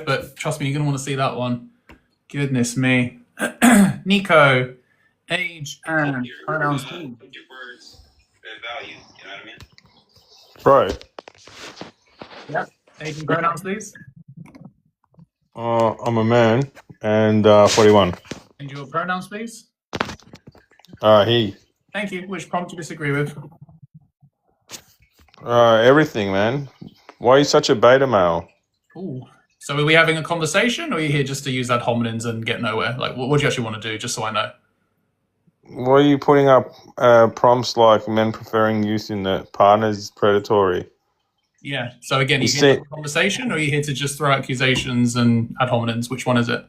but trust me, you're going to want to see that one. Goodness me. Nico, age and pronouns. Put your words at value. You know what I mean? Bro, Yep. Age and pronouns, please. I'm a man and 41. And your pronouns, please. He. Thank you. Which prompt do you disagree with? Everything, man. Why are you such a beta male? Ooh. So are we having a conversation, or are you here just to use ad hominems and get nowhere? Like, what do you actually want to do, just so I know? Why are you putting up prompts like men preferring youth in the partners predatory? Yeah. So again, are you You here see- for a conversation, or are you here to just throw accusations and ad hominems? Which one is it?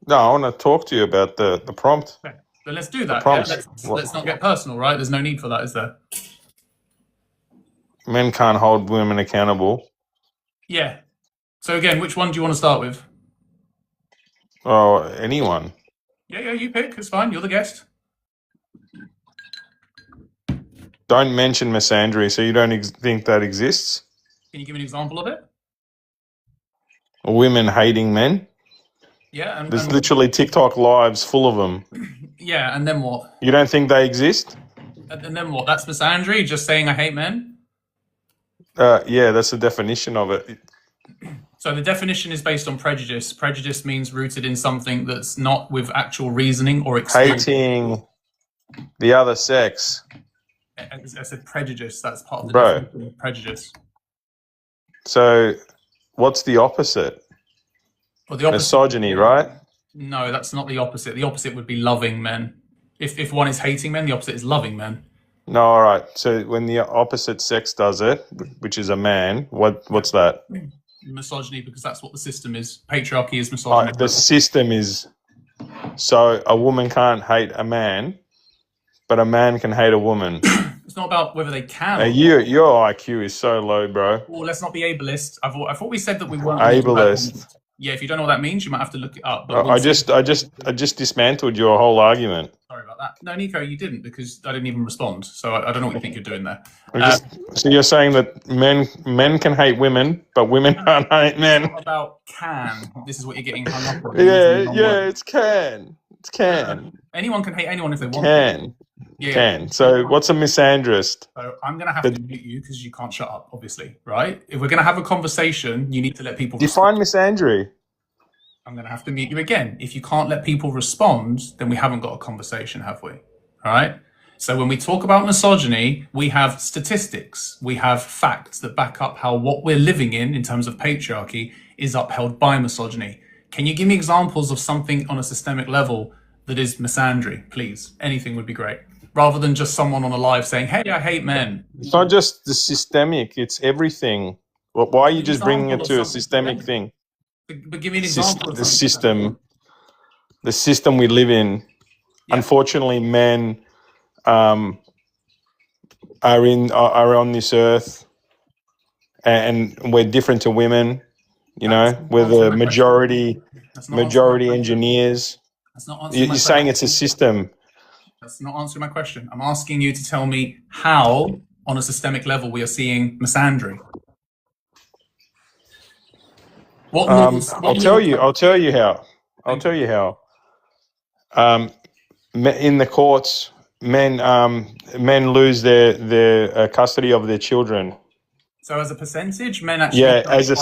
No, I want to talk to you about the prompt. Okay. Then let's do that. Yeah? prompts. Let's not get personal, right? There's no need for that, is there? Men can't hold women accountable. Yeah. So again, which one do you want to start with? Oh, anyone. Yeah, you pick. It's fine. You're the guest. Don't mention misandry, so you don't think that exists? Can you give me an example of it? Women hating men? Yeah, There's literally TikTok lives full of them. yeah, and then what? You don't think they exist? And then what? That's misandry, just saying I hate men? Yeah, that's the definition of it. So the definition is based on prejudice. Prejudice means rooted in something that's not with actual reasoning or experience. Hating the other sex. I said prejudice. That's part of the Bro. definition of prejudice. So what's the opposite? Well, the opposite. Misogyny, right? No, that's not the opposite. The opposite would be loving men. If one is hating men, the opposite is loving men. No, all right. So when the opposite sex does it, which is a man, what's that? Misogyny, because that's what the system is. Patriarchy is misogyny. The system is, so a woman can't hate a man, but a man can hate a woman. It's not about whether they can. Or Your IQ is so low, bro. Well, let's not be ableist. I thought we said that we weren't Ableist. Yeah, if you don't know what that means, you might have to look it up. But I just dismantled your whole argument. Sorry about that. No, Nico, you didn't, because I didn't even respond. So I don't know what you think you're doing there. So you're saying that men can hate women, but women can't hate men. It's not about can. This is what you're getting hung up on. Yeah, it's can. It's can. Anyone can hate anyone if they want. Can. Yeah. Can. So what's a misandrist? So I'm going to have to mute you because you can't shut up, obviously, right? If we're going to have a conversation, you need to let people Define misandry. I'm going to have to mute you again. If you can't let people respond, then we haven't got a conversation, have we? All right? So when we talk about misogyny, we have statistics. We have facts that back up how what we're living in terms of patriarchy is upheld by misogyny. Can you give me examples of something on a systemic level that is misandry, please? Anything would be great. Rather than just someone on a live saying, hey, I hate men. It's not just the systemic, it's everything. Why are you just bringing it to a systemic thing? But give me an example. The system we live in. Yeah. Unfortunately, men are on this earth, and we're different to women. You know, we're the majority engineers. That's not answering You're saying it's a system. That's not answering my question. I'm asking you to tell me how, on a systemic level, we are seeing misandry. I'll tell you how. In the courts, men lose their custody of their children. So as a percentage, men actually... Yeah, as a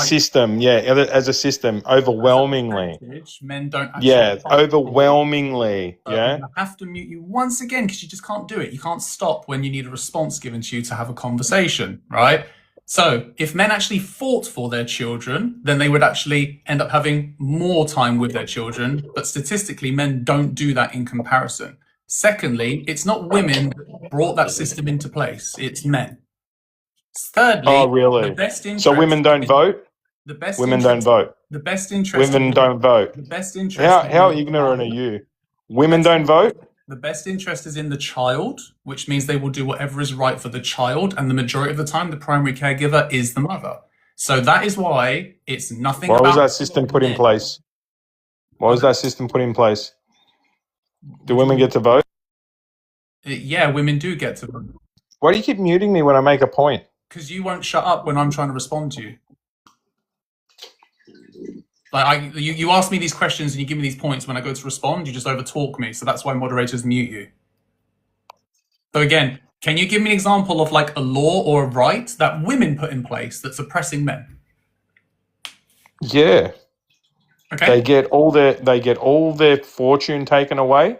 system, overwhelmingly. Men don't actually... Yeah, overwhelmingly, yeah. I have to mute you once again because you just can't do it. You can't stop when you need a response given to you to have a conversation, right? So if men actually fought for their children, then they would actually end up having more time with their children. But statistically, men don't do that in comparison. Secondly, it's not women that brought that system into place. It's men. Thirdly, oh, really? The best interest, so women don't vote? The best women interest, don't vote? The best interest... Women don't vote? The best interest... How ignorant are you? Women don't vote? The best interest is in the child, which means they will do whatever is right for the child. And the majority of the time, the primary caregiver is the mother. So that is why it's nothing Why about... was that system put in place? Why was that system put in place? Do women get to vote? Yeah, women do get to vote. Why do you keep muting me when I make a point? Because you won't shut up when I'm trying to respond to you. Like you ask me these questions and you give me these points. When I go to respond, you just overtalk me. So that's why moderators mute you. So again, can you give me an example of like a law or a right that women put in place that's oppressing men? Yeah. Okay. They get all their fortune taken away.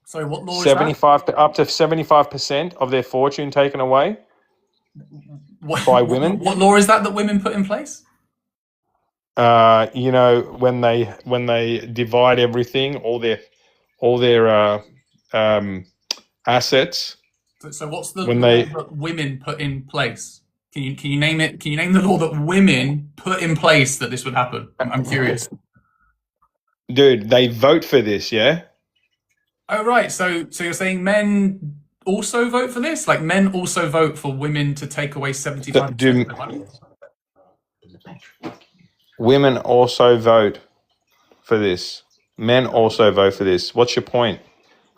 So what law is that? Up to 75% of their fortune taken away by women. What law is that women put in place? You know, when they divide everything, all their assets. So what's the When law they- that women put in place? Can you name it? Can you name the law that women put in place that this would happen? I'm curious. Dude, they vote for this, yeah? Oh right. So you're saying men also vote for this? Like men also vote for women to take away 75% of their money? Women also vote for this. Men also vote for this. What's your point?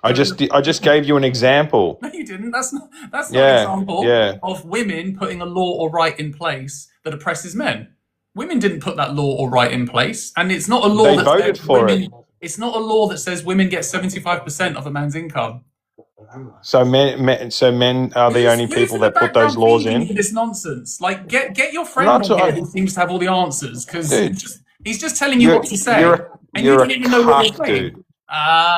I just gave you an example. No, you didn't. That's not Yeah, an example yeah. of women putting a law or right in place that oppresses men. Women didn't put that law or right in place, and it's not a law They that voted says for women. it. It's not a law that says women get 75% of a man's income. So men are the only people that put those laws in. This nonsense. Like, get your friend Not on here to- who seems to have all the answers, because Dude, he's just telling you what to say, and you you're don't a even know what you're cuck, saying. dude.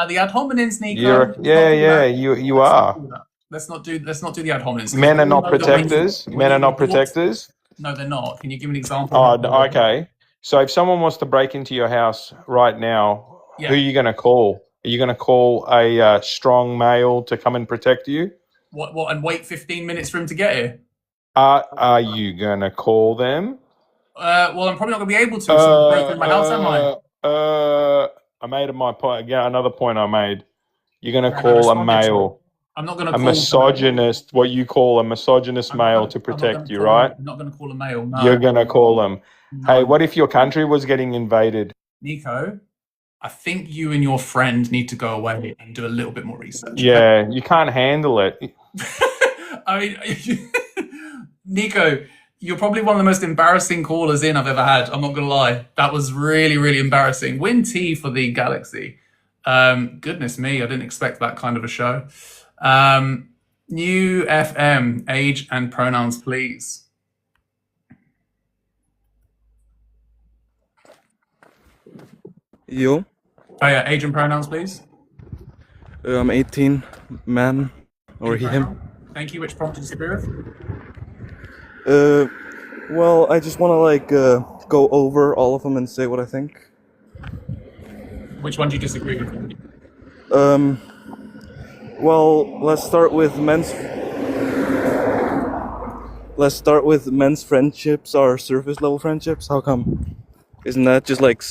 The ad hominems, Nico. You are. Let's not do the ad hominems. Men are not protectors. Men are not protectors. No, they're not. Can you give me an example? Oh, okay. So if someone wants to break into your house right now, Yeah. who are you going to call? Are you going to call a strong male to come and protect you? What? And wait 15 minutes for him to get here? Are you going to call them? Well, I'm probably not going to be able to. So break through my house, am I? I made my point. Again, another point I made. You're going to I call a responded to male. I'm not going to A call misogynist, what you call a misogynist male to protect you, right? I'm not going to call a male. No. You're going to call them. No. Hey, what if your country was getting invaded? Nico, I think you and your friend need to go away and do a little bit more research. Yeah, you can't handle it. I mean, Nico, you're probably one of the most embarrassing callers in I've ever had. I'm not going to lie. That was really, really embarrassing. Win T for the Galaxy. Goodness me, I didn't expect that kind of a show. New FM, age and pronouns, please. Yo, Oh yeah, age and pronouns, please. I'm 18, man, or he, him. Thank you. Which prompt did you disagree with? Well, I just want to go over all of them and say what I think. Which one do you disagree with? Well, let's start with men's friendships are surface level friendships. How come? Isn't that just like?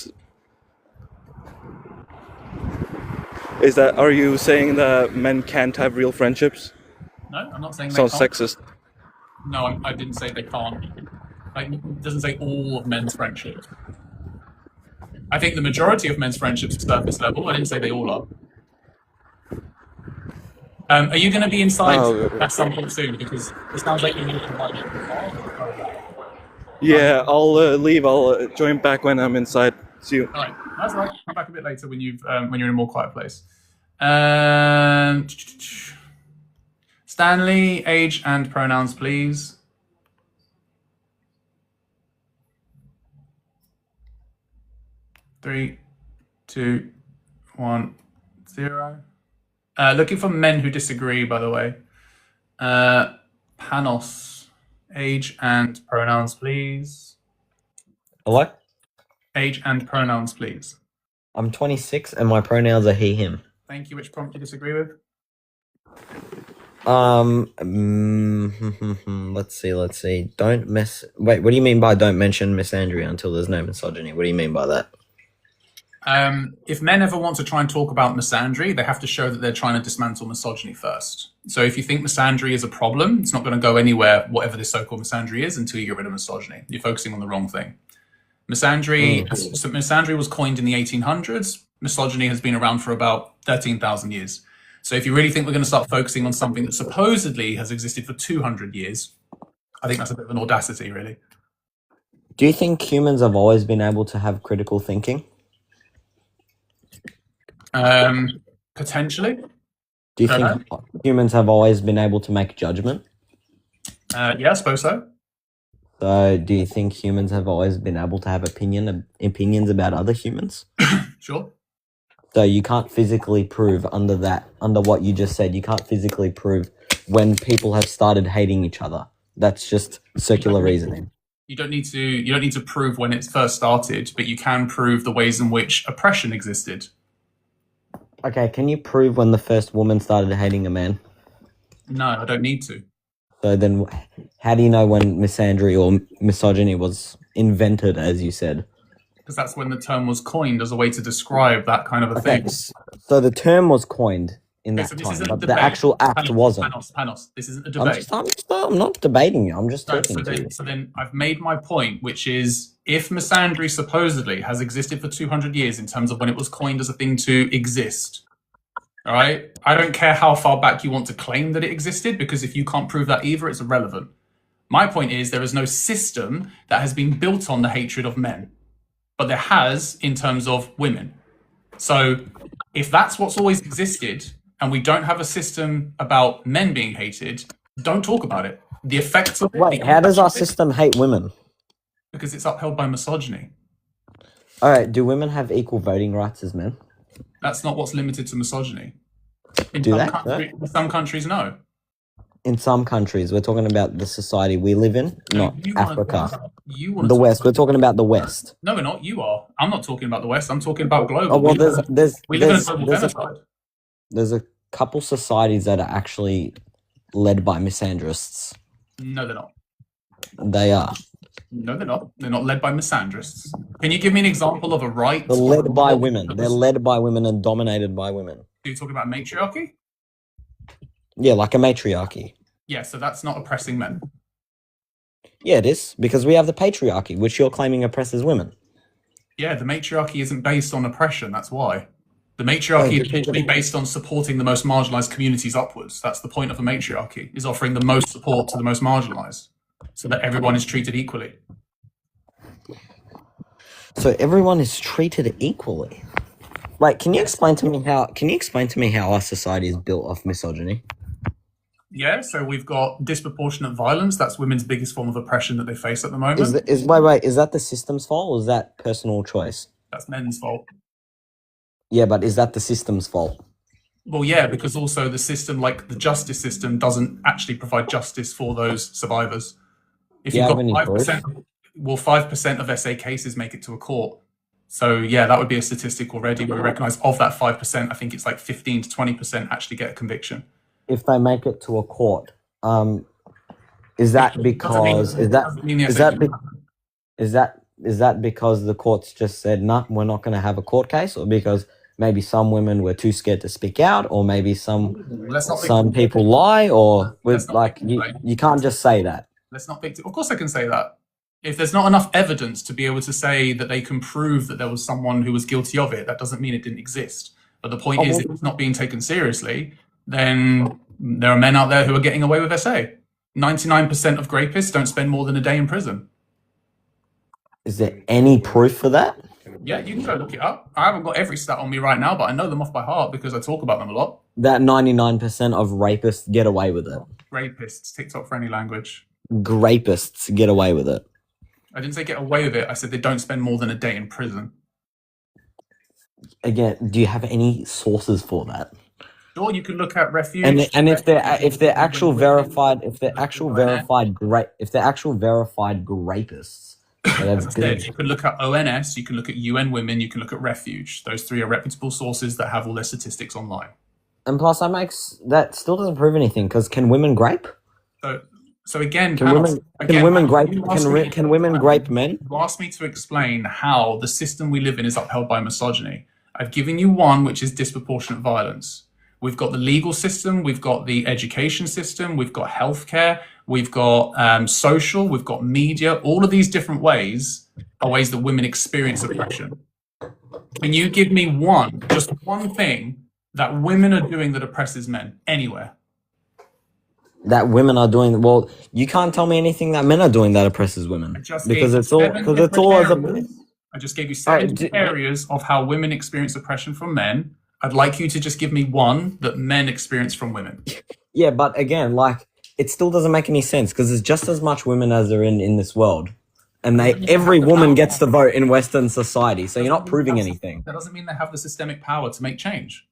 Are you saying that men can't have real friendships? No, I'm not saying they Sounds can't. sexist. No, I didn't say they can't. Like, it doesn't say all of men's friendships. I think the majority of men's friendships are surface level. I didn't say they all are. Are you going to be inside at some point soon? Because it sounds like you need to like. Yeah, I'll leave. I'll join back when I'm inside. See you. All right, that's right. Come back a bit later when you're in a more quiet place. Stanley, age and pronouns, please. Three, two, 1, 0. Looking for men who disagree, by the way. Panos, age and pronouns, please. Hello? Age and pronouns, please. I'm 26 and my pronouns are he, him. Thank you. Which prompt do you disagree with? Let's see. Wait, what do you mean by don't mention misandry until there's no misogyny? What do you mean by that? If men ever want to try and talk about misandry, they have to show that they're trying to dismantle misogyny first. So if you think misandry is a problem, it's not going to go anywhere, whatever this so-called misandry is, until you get rid of misogyny. You're focusing on the wrong thing. Misandry was coined in the 1800s. Misogyny has been around for about 13,000 years. So if you really think we're going to start focusing on something that supposedly has existed for 200 years, I think that's a bit of an audacity, really. Do you think humans have always been able to have critical thinking? Potentially. Do you Don't think humans have always been able to make judgment? Yeah, I suppose so. So, do you think humans have always been able to have opinions about other humans? Sure. So you can't physically prove under what you just said. You can't physically prove when people have started hating each other. That's just circular reasoning. You don't need to prove when it first started, but you can prove the ways in which oppression existed. Okay, can you prove when the first woman started hating a man? No, I don't need to. So then, how do you know when misandry or misogyny was invented, as you said? Because that's when the term was coined as a way to describe that kind of a thing. So the term was coined in that so this time, isn't a but the debate. actual act wasn't. Panos, this isn't a debate. I'm not debating you. I'm just talking to you. So then I've made my point, which is if misandry supposedly has existed for 200 years in terms of when it was coined as a thing to exist, all right? I don't care how far back you want to claim that it existed, because if you can't prove that either, it's irrelevant. My point is there is no system that has been built on the hatred of men, but there has in terms of women. So if that's what's always existed and we don't have a system about men being hated, don't talk about it. The effects of it. Wait, how does our system hate women? Because it's upheld by misogyny. All right, do women have equal voting rights as men? That's not what's limited to misogyny. In some countries, no. In some countries, we're talking about the society we live in, not Africa. The West. We're talking about the West. No, we're not. You are. I'm not talking about the West. I'm talking about global. Oh, well, we live in a global genocide. There's a couple societies that are actually led by misandrists. No, they're not. They are. No, they're not. They're not led by misandrists. Can you give me an example of a right? They're led by women. They're led by women and dominated by women. Are you talking about matriarchy? Yeah, like a matriarchy. Yeah, so that's not oppressing men. Yeah, it is, because we have the patriarchy, which you're claiming oppresses women. Yeah, the matriarchy isn't based on oppression, that's why. The matriarchy is literally based on supporting the most marginalized communities upwards. That's the point of a matriarchy, is offering the most support to the most marginalized, so that everyone is treated equally. So everyone is treated equally. Like, can you explain to me how our society is built off misogyny? Yeah, so we've got disproportionate violence. That's women's biggest form of oppression that they face at the moment. Is that the system's fault, or is that personal choice? That's men's fault. Yeah, but is that the system's fault? Well, yeah, because also the system, like the justice system, doesn't actually provide justice for those survivors. If you've got 5%, well, 5% of SA cases make it to a court. So yeah, that would be a statistic already. We recognize of that 5%, I think it's like 15 to 20% actually get a conviction. If they make it to a court, is that because the courts just said, nah, we're not going to have a court case, or because maybe some women were too scared to speak out, or maybe some people lie, or you can't just say that. Let's not victim. Of course I can say that. If there's not enough evidence to be able to say that they can prove that there was someone who was guilty of it, that doesn't mean it didn't exist. But the point is, if it's not being taken seriously, then there are men out there who are getting away with SA. 99% of rapists don't spend more than a day in prison. Is there any proof for that? Yeah, you can go look it up. I haven't got every stat on me right now, but I know them off by heart because I talk about them a lot. That 99% of rapists get away with it. Rapists, TikTok for any language. Grapists get away with it. I didn't say get away with it. I said they don't spend more than a day in prison. Again, do you have any sources for that? Sure, you can look at refuge. And if they're actual verified rapists. As I said, you can look at ONS, you can look at UN Women, you can look at Refuge. Those three are reputable sources that have all their statistics online. And plus, that still doesn't prove anything, because can women grape? So again, can women grape men? You asked me to explain how the system we live in is upheld by misogyny. I've given you one, which is disproportionate violence. We've got the legal system, we've got the education system, we've got healthcare, we've got social, we've got media. All of these different ways are ways that women experience oppression. Can you give me just one thing that women are doing that oppresses men anywhere? that women are doing. Well, you can't tell me anything that men are doing that oppresses women because it's all as a. I just gave you Alright, seven areas of how women experience oppression from men. I'd like you to just give me one that men experience from women. Yeah, but again, like it still doesn't make any sense because there's just as much women as there in this world, and every woman gets to vote in Western society. So you're not proving anything. That doesn't mean they have the systemic power to make change.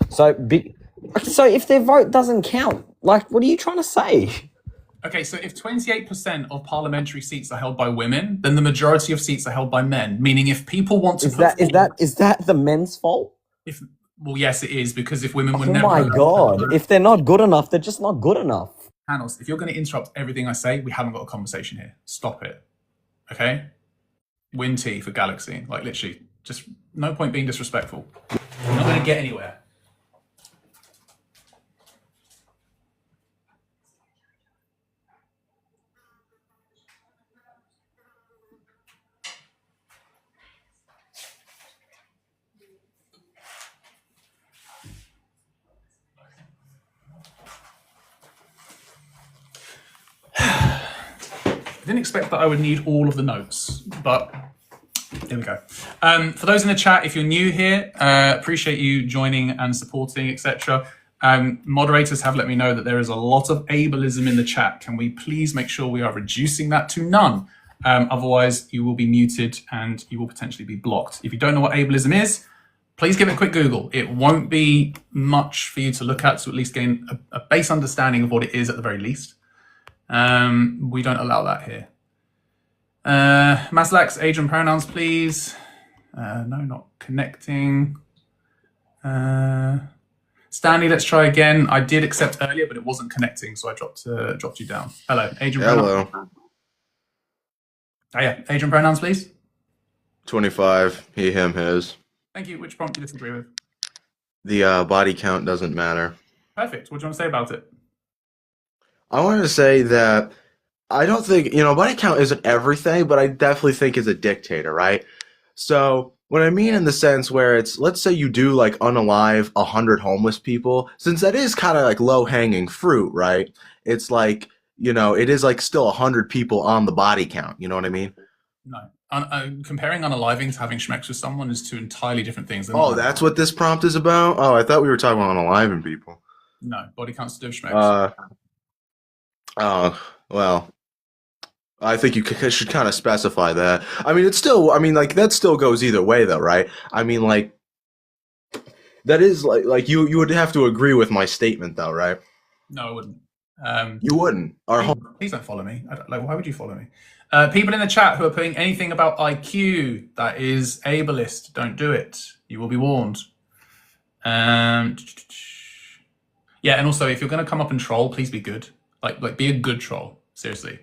So if their vote doesn't count, like what are you trying to say? Okay, so if 28% of parliamentary seats are held by women, then the majority of seats are held by men. Meaning, if people want to, is that the men's fault? Well, yes, it is, because if women would Oh never. my god! If they're not good enough, they're just not good enough. Panos, if you're going to interrupt everything I say, we haven't got a conversation here. Stop it. Okay? Win T for Galaxy. Like, literally, just no point being disrespectful. You're not going to get anywhere. I didn't expect that I would need all of the notes, but here we go. For those in the chat, if you're new here, appreciate you joining and supporting, etc. Moderators have let me know that there is a lot of ableism in the chat. Can we please make sure we are reducing that to none? Otherwise, you will be muted and you will potentially be blocked. If you don't know what ableism is, please give it a quick Google. It won't be much for you to look at to at least gain a base understanding of what it is at the very least. We don't allow that here. Maslax, age and pronouns, please. No, not connecting. Stanley, let's try again. I did accept earlier, but it wasn't connecting, so I dropped you down. Hello, age and pronouns. Hello. Oh yeah, age and pronouns, please. 25. He, him, his. Thank you. Which prompt do you disagree with? The body count doesn't matter. Perfect. What do you want to say about it? I wanted to say that I don't think, body count isn't everything, but I definitely think it's a dictator, right? So what I mean in the sense where it's, let's say you do like unalive 100 homeless people, since that is kind of like low hanging fruit, right? It's like, it is like still 100 people on the body count. You know what I mean? No. Comparing unaliving to having schmecks with someone is two entirely different things. Oh, that's what this prompt is about? Oh, I thought we were talking about unaliving people. No, body counts to do schmecks. Well, I think you should kind of specify that. I mean, that still goes either way, though, right? I mean, like, that is like you would have to agree with my statement, though, right? No, I wouldn't. You wouldn't. Please don't follow me. Why would you follow me? People in the chat who are putting anything about IQ that is ableist, don't do it. You will be warned. Yeah, and also, if you're going to come up and troll, please be good. Like be a good troll. Seriously.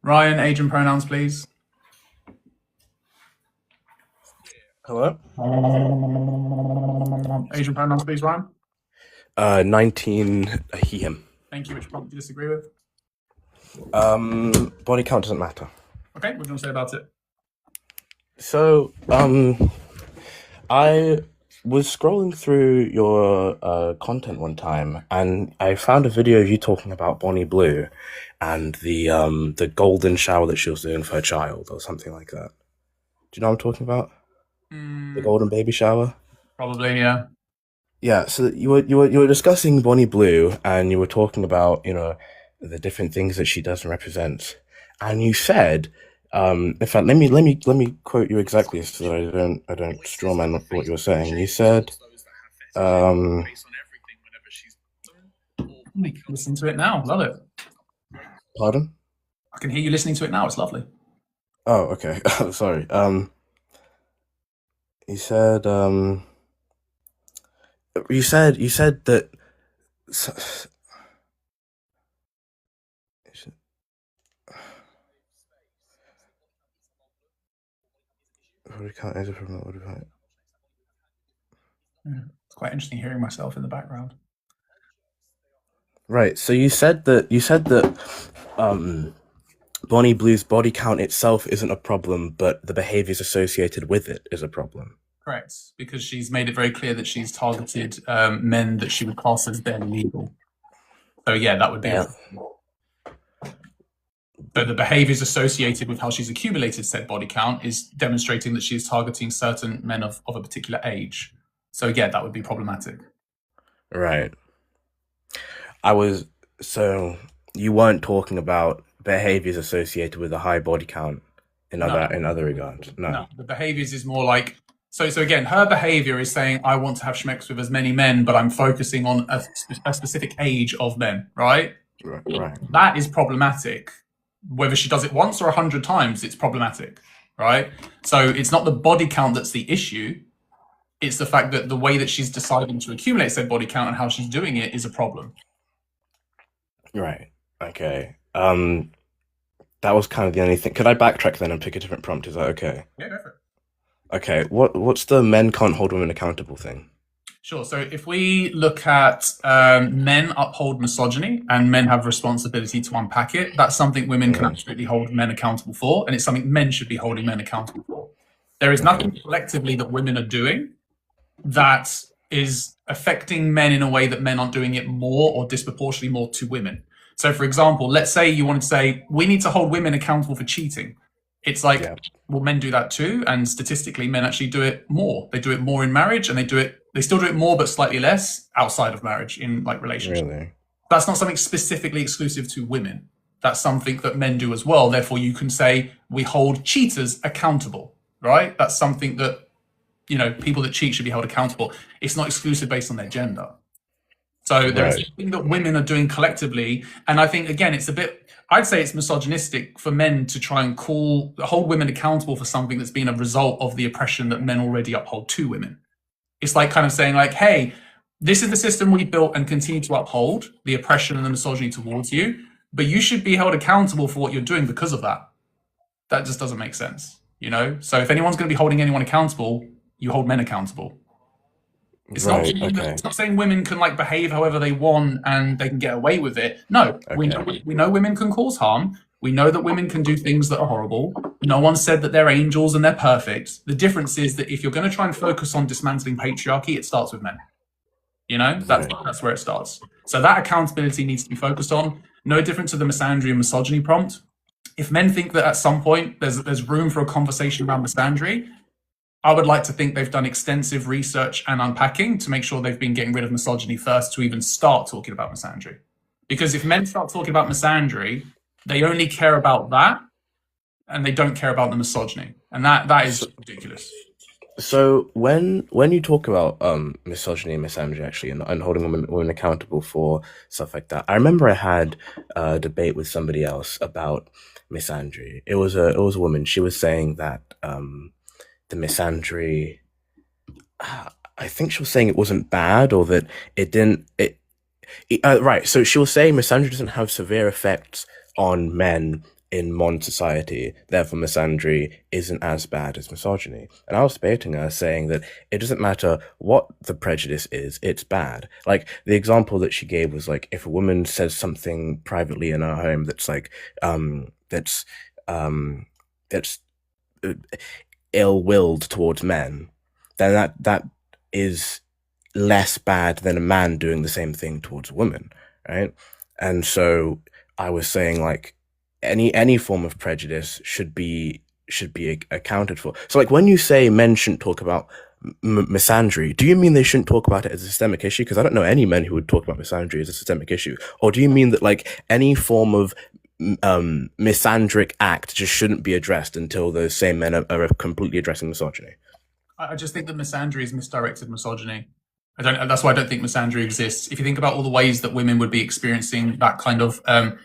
Ryan, age and pronouns, please. Hello? Age and pronouns, please, Ryan. 19, he, him. Thank you. Which prompt do you disagree with? Body count doesn't matter. Okay, what do you want to say about it? So, I was scrolling through your content one time, and I found a video of you talking about Bonnie Blue and the golden shower that she was doing for her child, or something like that. Do you know what I'm talking about? The golden baby shower? Probably, yeah. Yeah, so you were discussing Bonnie Blue, and you were talking about, the different things that she does and represents. And you said, in fact, let me quote you exactly so that I don't strawman what you were saying. You said, Listen to it now. Love it. Pardon? I can hear you listening to it now. It's lovely. Oh, okay. Sorry. You said that. It's quite interesting hearing myself in the background. Right. So you said that Bonnie Blue's body count itself isn't a problem, but the behaviors associated with it is a problem. Correct, because she's made it very clear that she's targeted men that she would class as then illegal. So yeah, that would be. Yeah. So the behaviors associated with how she's accumulated said body count is demonstrating that she is targeting certain men of a particular age. So yeah, that would be problematic. Right. So you weren't talking about behaviors associated with a high body count in other regards. No. The behaviors is more like so again, her behavior is saying I want to have schmex with as many men, but I'm focusing on a specific age of men, right? Right. That is problematic. Whether she does it once or 100 times, it's problematic, right? So it's not the body count that's the issue. It's the fact that the way that she's deciding to accumulate said body count and how she's doing it is a problem. Right. Okay. That was kind of the only thing. Could I backtrack then and pick a different prompt? Is that okay? Yeah, go for it. Okay. What's the men can't hold women accountable thing? Sure. So if we look at men uphold misogyny and men have responsibility to unpack it, that's something women can absolutely hold men accountable for, and it's something men should be holding men accountable for. There is nothing collectively that women are doing that is affecting men in a way that men aren't doing it more or disproportionately more to women. So for example, let's say you wanted to say, we need to hold women accountable for cheating. It's like, well, men do that too. And statistically, men actually do it more. They do it more in marriage and they still do it more, but slightly less outside of marriage in like relationships. Really? That's not something specifically exclusive to women. That's something that men do as well. Therefore, you can say we hold cheaters accountable, right? That's something that, people that cheat should be held accountable. It's not exclusive based on their gender. So there's something that women are doing collectively. And I think, again, I'd say it's misogynistic for men to try and hold women accountable for something that's been a result of the oppression that men already uphold to women. It's like kind of saying like, hey, this is the system we built and continue to uphold, the oppression and the misogyny towards you, but you should be held accountable for what you're doing because of that. That just doesn't make sense, So if anyone's going to be holding anyone accountable, you hold men accountable. It's not saying women can like behave however they want and they can get away with it. No, we know women can cause harm. We know that women can do things that are horrible. No one said that they're angels and they're perfect. The difference is that if you're going to try and focus on dismantling patriarchy, it starts with men. That's where it starts. So that accountability needs to be focused on. No different to the misandry and misogyny prompt. If men think that at some point there's room for a conversation around misandry, I would like to think they've done extensive research and unpacking to make sure they've been getting rid of misogyny first to even start talking about misandry. Because if men start talking about misandry, they only care about that and they don't care about the misogyny. And that is ridiculous. So when you talk about misogyny and misandry actually and holding women accountable for stuff like that, I remember I had a debate with somebody else about misandry. It was a woman. She was saying that the misandry, I think she was saying it wasn't bad or that it didn't. Right. So she was saying misandry doesn't have severe effects on men in modern society. Therefore, misandry isn't as bad as misogyny. And I was debating her, saying that it doesn't matter what the prejudice is, it's bad. Like the example that she gave was like if a woman says something privately in her home that's like that's ill-willed towards men, then that is less bad than a man doing the same thing towards a woman, right? And so I was saying like any form of prejudice should be accounted for. So like when you say men shouldn't talk about misandry, do you mean they shouldn't talk about it as a systemic issue? Because I don't know any men who would talk about misandry as a systemic issue. Or do you mean that like any form of misandric act just shouldn't be addressed until those same men are completely addressing misogyny? I just think that misandry is misdirected misogyny. That's why I don't think misandry exists. If you think about all the ways that women would be experiencing that kind of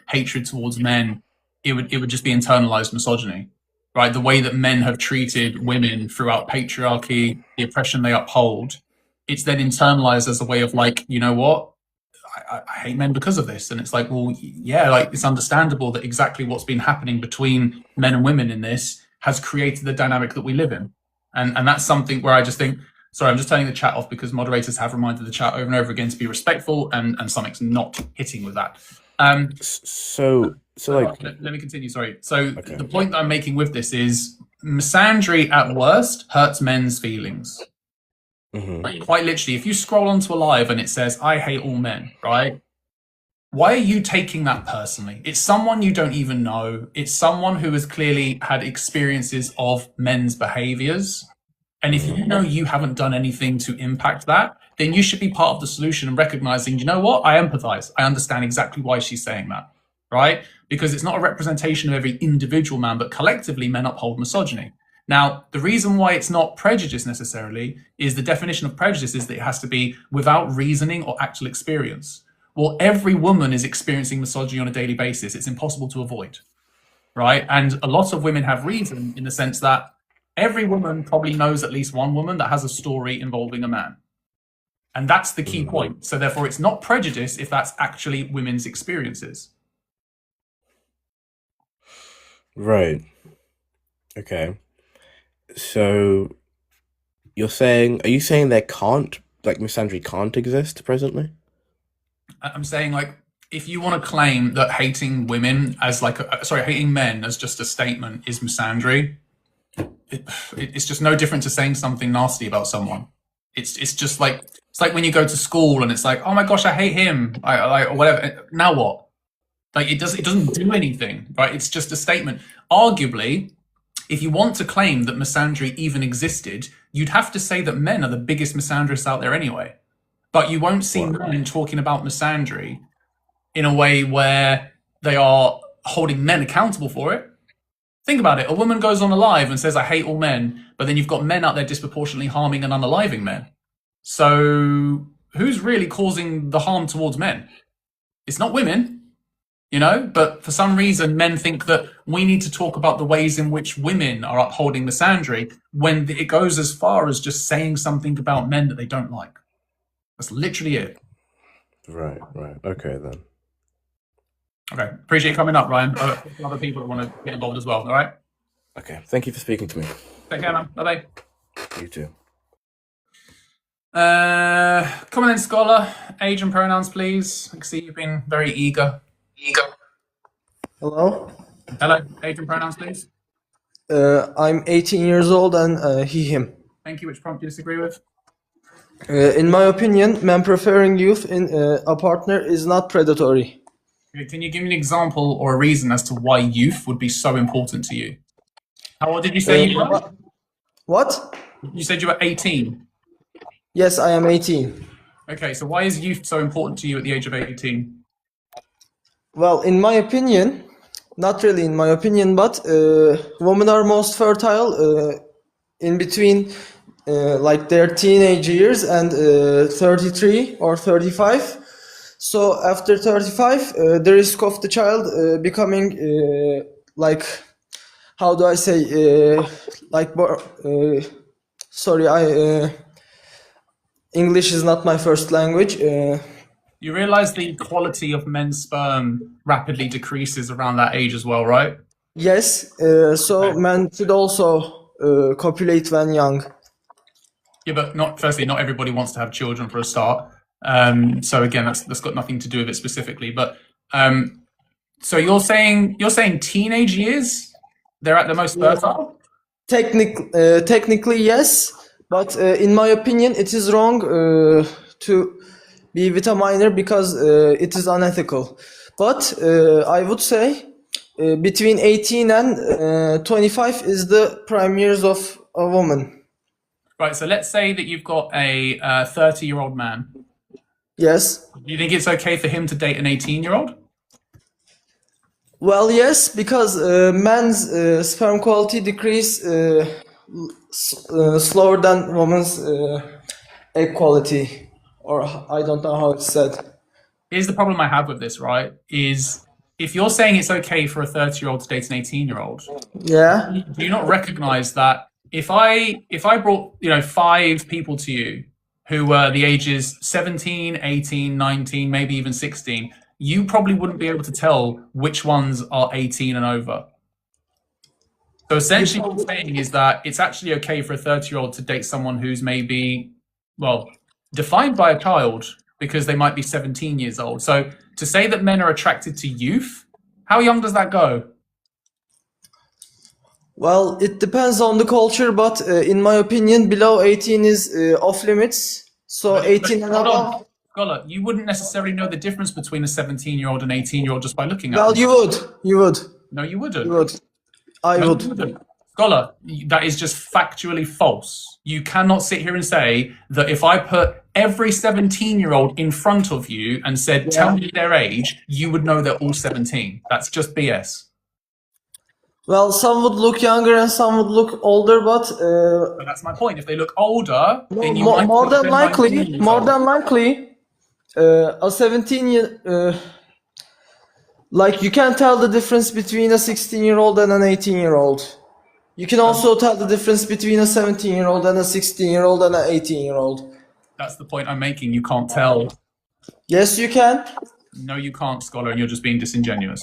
hatred towards men, it would just be internalized misogyny, right? The way that men have treated women throughout patriarchy, the oppression they uphold, it's then internalized as a way of like, you know what? I hate men because of this. And it's like, well, yeah, like it's understandable that exactly what's been happening between men and women in this has created the dynamic that we live in. And that's something where I just think, sorry, I'm just turning the chat off because moderators have reminded the chat over and over again to be respectful and something's not hitting with that. So like, let me continue. Sorry. So the point that I'm making with this is misandry at worst hurts men's feelings. Mhm. Like, quite literally, if you scroll onto a live and it says, I hate all men, right? Why are you taking that personally? It's someone you don't even know. It's someone who has clearly had experiences of men's behaviors. And if you know you haven't done anything to impact that, then you should be part of the solution and recognizing, you know what? I empathize. I understand exactly why she's saying that, right? Because it's not a representation of every individual man, but collectively men uphold misogyny. Now, the reason why it's not prejudice necessarily is the definition of prejudice is that it has to be without reasoning or actual experience. Well, every woman is experiencing misogyny on a daily basis. It's impossible to avoid, right? And a lot of women have reason in the sense that every woman probably knows at least one woman that has a story involving a man. And that's the key point. So therefore, it's not prejudice if that's actually women's experiences. Right. Okay. So are you saying there can't, like, misandry can't exist presently? I'm saying, like, if you want to claim that hating women as hating men as just a statement is misandry, it's just no different to saying something nasty about someone. It's just like, it's like when you go to school and it's like, oh my gosh, I hate him, or whatever. Now what? Like, it doesn't do anything, right? It's just a statement. Arguably, if you want to claim that misandry even existed, you'd have to say that men are the biggest misandrists out there anyway. But you won't see men talking about misandry in a way where they are holding men accountable for it. Think about it. A woman goes on a live and says, I hate all men, but then you've got men out there disproportionately harming and unaliving men. So who's really causing the harm towards men? It's not women, you know, but for some reason men think that we need to talk about the ways in which women are upholding misandry when it goes as far as just saying something about men that they don't like. That's literally it. Right. Okay, then. Okay. Appreciate you coming up, Ryan. Other people that want to get involved as well. All right. Okay. Thank you for speaking to me. Take care, man. Bye-bye. You too. Come on in, scholar. Age and pronouns, please. I can see you've been very eager. Hello. Hello. Age and pronouns, please. I'm 18 years old and he, him. Thank you. Which prompt do you disagree with? In my opinion, men preferring youth in a partner is not predatory. Okay, can you give me an example or a reason as to why youth would be so important to you? How old did you say you were? What? You said you were 18. Yes, I am 18. Okay, so why is youth so important to you at the age of 18? Well, in my opinion, not really in my opinion, but women are most fertile in between like their teenage years and 33 or 35. So after 35, the risk of the child becoming like, how do I say, English is not my first language. You realize the quality of men's sperm rapidly decreases around that age as well, right? Yes, so Okay. men should also copulate when young. Yeah, but not everybody wants to have children for a start. So again, that's got nothing to do with it specifically. But so you're saying teenage years, they're at the most fertile? Technically, yes, but in my opinion, it is wrong to be with a minor because it is unethical. But I would say between 18 and 25 is the prime years of a woman. Right, so let's say that you've got a 30-year-old man. Yes. Do you think it's okay for him to date an 18-year-old? Well, yes, because men's sperm quality decrease slower than women's egg quality, or I don't know how it's said. Here's the problem I have with this, right? Is if you're saying it's okay for a 30-year-old to date an 18-year-old, Yeah. do you not recognize that if I brought 5 people to you who were the ages 17, 18, 19, maybe even 16, you probably wouldn't be able to tell which ones are 18 and over. So essentially what I'm saying is that it's actually okay for a 30-year-old to date someone who's maybe, well, defined by a child because they might be 17 years old. So to say that men are attracted to youth, how young does that go? Well, it depends on the culture, but in my opinion, below 18 is off limits. So But 18 and hold on, above. Scholar, you wouldn't necessarily know the difference between a 17-year-old and 18-year-old just by looking at Well, them. you would. You would. No, you wouldn't. You would. I No, would. you wouldn't. Scholar, that is just factually false. You cannot sit here and say that if I put every 17-year-old in front of you and said, tell me their age, you would know they're all 17. That's just BS. Well, some would look younger and some would look older, but But that's my point. If they look older, then you might more than they might be likely, years more old. than likely, a 17-year, like you can tell the difference between a 16-year-old and an 18-year-old. You can also tell the difference between a 17-year-old and a 16-year-old and an 18-year-old. That's the point I'm making. You can't tell. Yes, you can. No, you can't, Scholar, and you're just being disingenuous.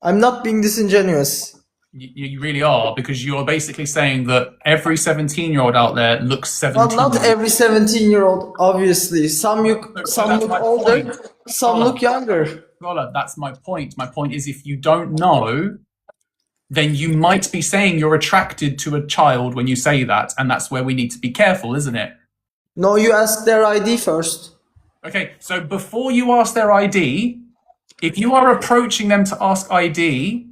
I'm not being disingenuous. You really are, because you are basically saying that every 17-year-old out there looks 17. Well, not every 17-year-old, obviously. Some that's look my older, point. some look younger. Scholar, that's my point. My point is, if you don't know, then you might be saying you're attracted to a child when you say that, and that's where we need to be careful, isn't it? No, you ask their ID first. Okay, so before you ask their ID, if you are approaching them to ask ID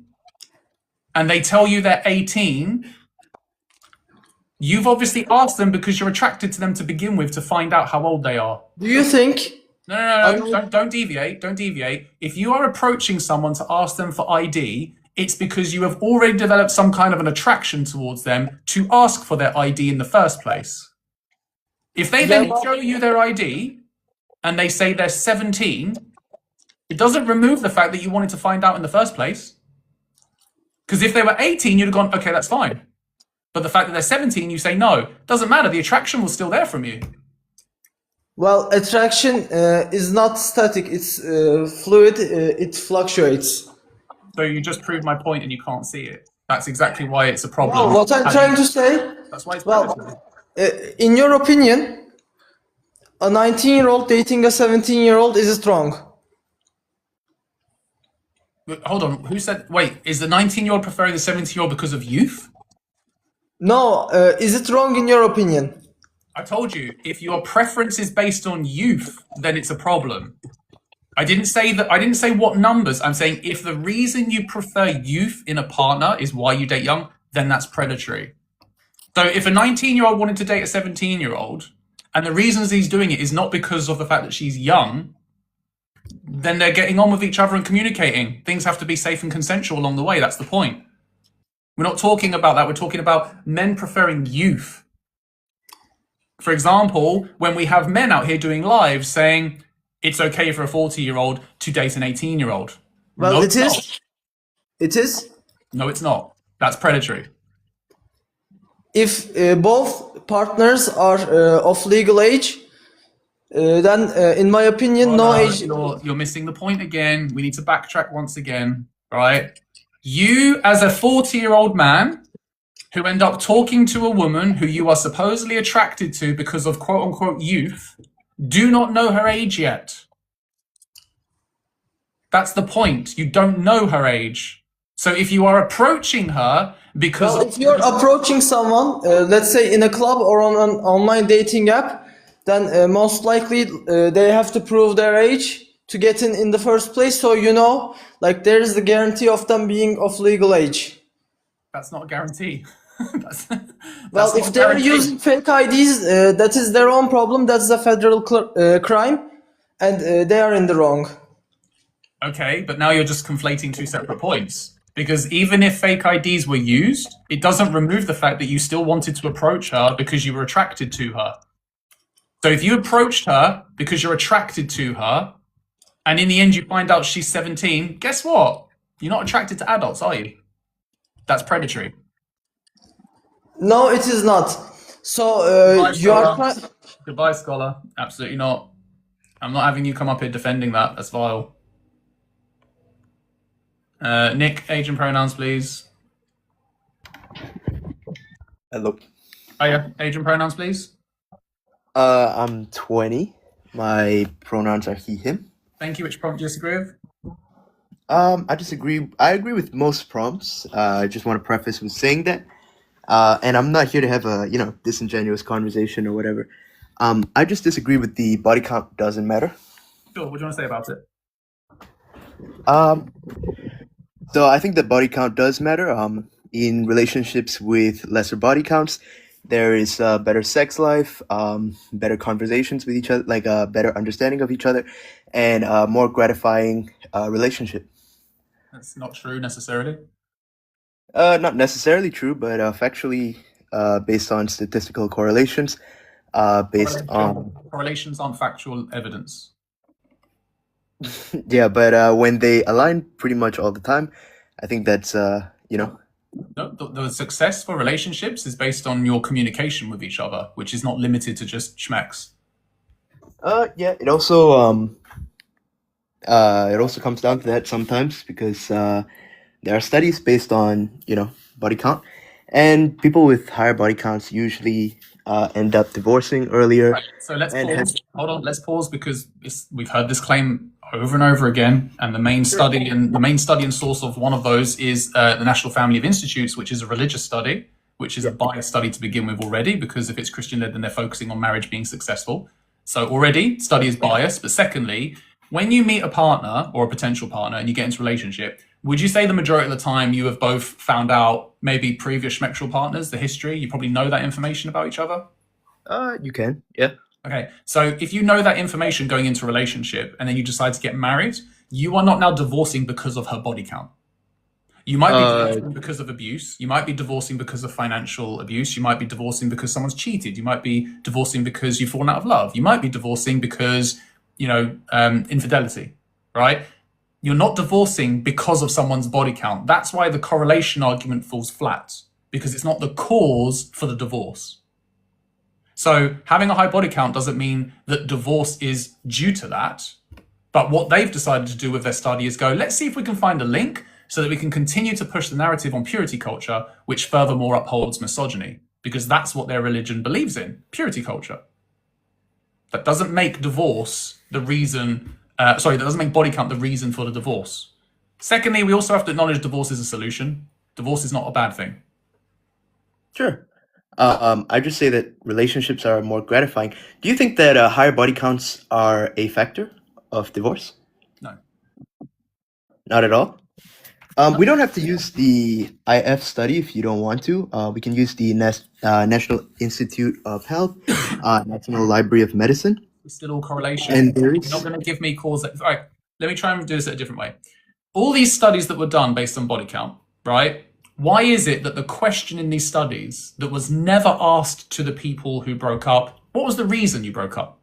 and they tell you they're 18, you've obviously asked them because you're attracted to them to begin with to find out how old they are. Do you think? No, don't deviate, don't deviate. If you are approaching someone to ask them for ID, it's because you have already developed some kind of an attraction towards them to ask for their ID in the first place. If they then show you their ID and they say they're 17, it doesn't remove the fact that you wanted to find out in the first place. Because if they were 18, you'd have gone, okay, that's fine. But the fact that they're 17, you say no. Doesn't matter. The attraction was still there from you. Well, attraction is not static. It's fluid. It fluctuates. So you just proved my point and you can't see it. That's exactly why it's a problem. No, what I'm trying to say, That's why it's well, in your opinion, a 19-year-old dating a 17-year-old, is it wrong? Hold on. Who said, wait, is the 19-year-old preferring the 17-year-old because of youth? No, is it wrong in your opinion? I told you, if your preference is based on youth, then it's a problem. I didn't say that. I didn't say what numbers. I'm saying if the reason you prefer youth in a partner is why you date young, then that's predatory. So if a 19-year-old wanted to date a 17-year-old, and the reasons he's doing it is not because of the fact that she's young, then they're getting on with each other and communicating. Things have to be safe and consensual along the way. That's the point. We're not talking about that. We're talking about men preferring youth. For example, when we have men out here doing lives saying it's okay for a 40-year-old to date an 18-year-old. Well, No, it it's is. not. It is. No, it's not. That's predatory. If both partners are of legal age, then in my opinion, no age. You're missing the point again. We need to backtrack once again, right? You, as a 40-year-old man who end up talking to a woman who you are supposedly attracted to because of quote-unquote youth, do not know her age yet. That's the point. You don't know her age. So if you are approaching her because... Well, if you're approaching someone, let's say in a club or on an online dating app, then most likely they have to prove their age to get in the first place. So, you know, like there is the guarantee of them being of legal age. That's not a guarantee. Well, if they're using fake IDs, that is their own problem. That's a federal crime, and they are in the wrong. Okay, but now you're just conflating two separate points. Because even if fake IDs were used, it doesn't remove the fact that you still wanted to approach her because you were attracted to her. So if you approached her because you're attracted to her, and in the end you find out she's 17, guess what? You're not attracted to adults, are you? That's predatory. No, it is not. So you are... Goodbye, scholar. Absolutely not. I'm not having you come up here defending that. That's vile. Nick, age and pronouns, please. Hello. Hiya, age and pronouns, please. I'm 20. My pronouns are he, him. Thank you. Which prompt do you disagree with? I disagree. I agree with most prompts. I just want to preface with saying that. And I'm not here to have a, disingenuous conversation or whatever. I just disagree with the body count doesn't matter. Sure, what do you want to say about it? Um, so I think that body count does matter. In relationships with lesser body counts, there is better sex life, better conversations with each other, like a better understanding of each other, and a more gratifying relationship. That's not true necessarily. Not necessarily true, but factually, based on statistical correlations, based on Correlations aren't factual evidence. yeah, but when they align pretty much all the time, I think that's No, the success for relationships is based on your communication with each other, which is not limited to just schmecks. yeah. It also comes down to that sometimes because there are studies based on body count, and people with higher body counts usually end up divorcing earlier. Right. So let's and pause. hence- Hold on. Let's pause because we've heard this claim over and over again, and the main study and source of one of those is the National Family of Institutes, which is a religious study, which is a biased study to begin with already, because if it's Christian led, then they're focusing on marriage being successful. So already, study is biased. But secondly, when you meet a partner or a potential partner and you get into a relationship, would you say the majority of the time you have both found out maybe previous schmectual partners, the history? You probably know that information about each other. you can, yeah. Okay, so if you know that information going into a relationship and then you decide to get married, you are not now divorcing because of her body count. You might be divorcing because of abuse. You might be divorcing because of financial abuse. You might be divorcing because someone's cheated. You might be divorcing because you've fallen out of love. You might be divorcing because, infidelity, right? You're not divorcing because of someone's body count. That's why the correlation argument falls flat, because it's not the cause for the divorce. So having a high body count doesn't mean that divorce is due to that. But what they've decided to do with their study is go, let's see if we can find a link so that we can continue to push the narrative on purity culture, which furthermore upholds misogyny, because that's what their religion believes in, purity culture. That doesn't make divorce the reason, that doesn't make body count the reason for the divorce. Secondly, we also have to acknowledge divorce is a solution. Divorce is not a bad thing. Sure. I just say that relationships are more gratifying. Do you think that higher body counts are a factor of divorce? No. Not at all. We don't have to use the IF study if you don't want to. We can use the National Institute of Health, National Library of Medicine. It's still all correlation. And there You're is not going to give me cause. All right, let me try and do this a different way. All these studies that were done based on body count, right? Why is it that the question in these studies that was never asked to the people who broke up, what was the reason you broke up?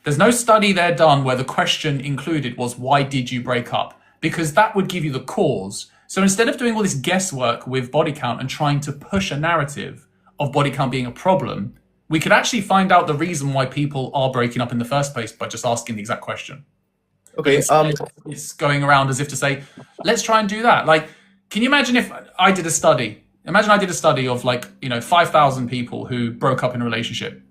There's no study there done where the question included was, why did you break up? Because that would give you the cause. So instead of doing all this guesswork with body count and trying to push a narrative of body count being a problem, we could actually find out the reason why people are breaking up in the first place by just asking the exact question. okay. It's going around as if to say, let's try and do that. Like, can you imagine if I did a study? Imagine I did a study of 5,000 people who broke up in a relationship.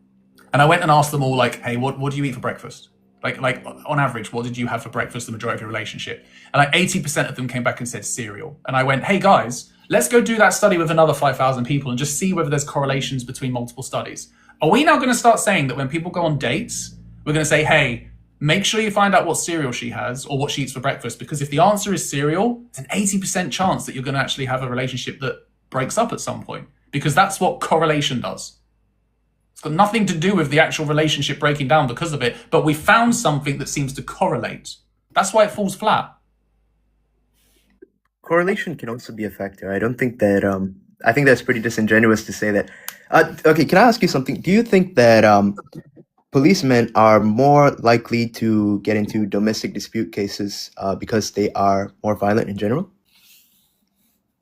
And I went and asked them all hey, what do you eat for breakfast? Like on average, what did you have for breakfast the majority of your relationship? And 80% of them came back and said cereal. And I went, hey guys, let's go do that study with another 5,000 people and just see whether there's correlations between multiple studies. Are we now going to start saying that when people go on dates, we're going to say, hey, make sure you find out what cereal she has or what she eats for breakfast? Because if the answer is cereal, it's an 80% chance that you're going to actually have a relationship that breaks up at some point, because that's what correlation does. It's got nothing to do with the actual relationship breaking down because of it, but we found something that seems to correlate. That's why it falls flat. Correlation can also be a factor. I don't think that. I think that's pretty disingenuous to say that. Okay, can I ask you something? Do you think that policemen are more likely to get into domestic dispute cases because they are more violent in general?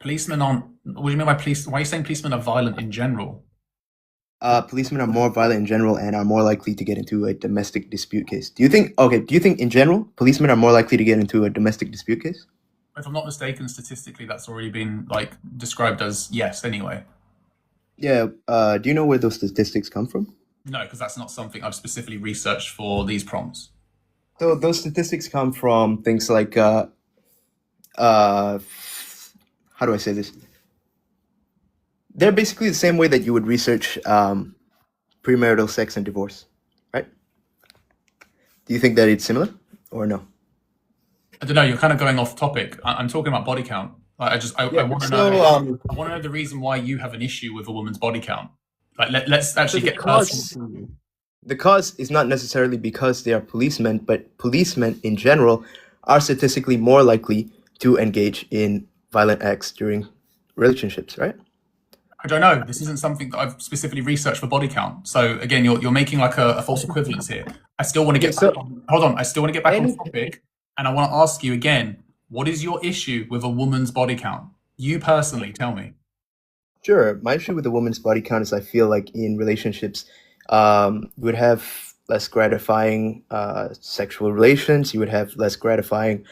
Policemen aren't. What do you mean by police? Why are you saying policemen are violent in general? Policemen are more violent in general and are more likely to get into a domestic dispute case. Do you think in general, policemen are more likely to get into a domestic dispute case? If I'm not mistaken, statistically, that's already been described as yes anyway. Yeah. Do you know where those statistics come from? No, because that's not something I've specifically researched for these prompts. So those statistics come from things like uh, how do I say this? They're basically the same way that you would research premarital sex and divorce, right? Do you think that it's similar or no? I don't know. You're kind of going off topic. I'm talking about body count. Like, I want to know. I want to know the reason why you have an issue with a woman's body count. Like, let's actually get personal. The cause is not necessarily because they are policemen, but policemen in general are statistically more likely to engage in violent acts during relationships, right? I don't know. This isn't something that I've specifically researched for body count. So again, you're making like a false equivalence here. I still want to get back on. Hold on. I still want to get back on topic, and I want to ask you again. What is your issue with a woman's body count? You personally, tell me. Sure. My issue with a woman's body count is I feel like in relationships, you would have less gratifying sexual relations. You would have less gratifying,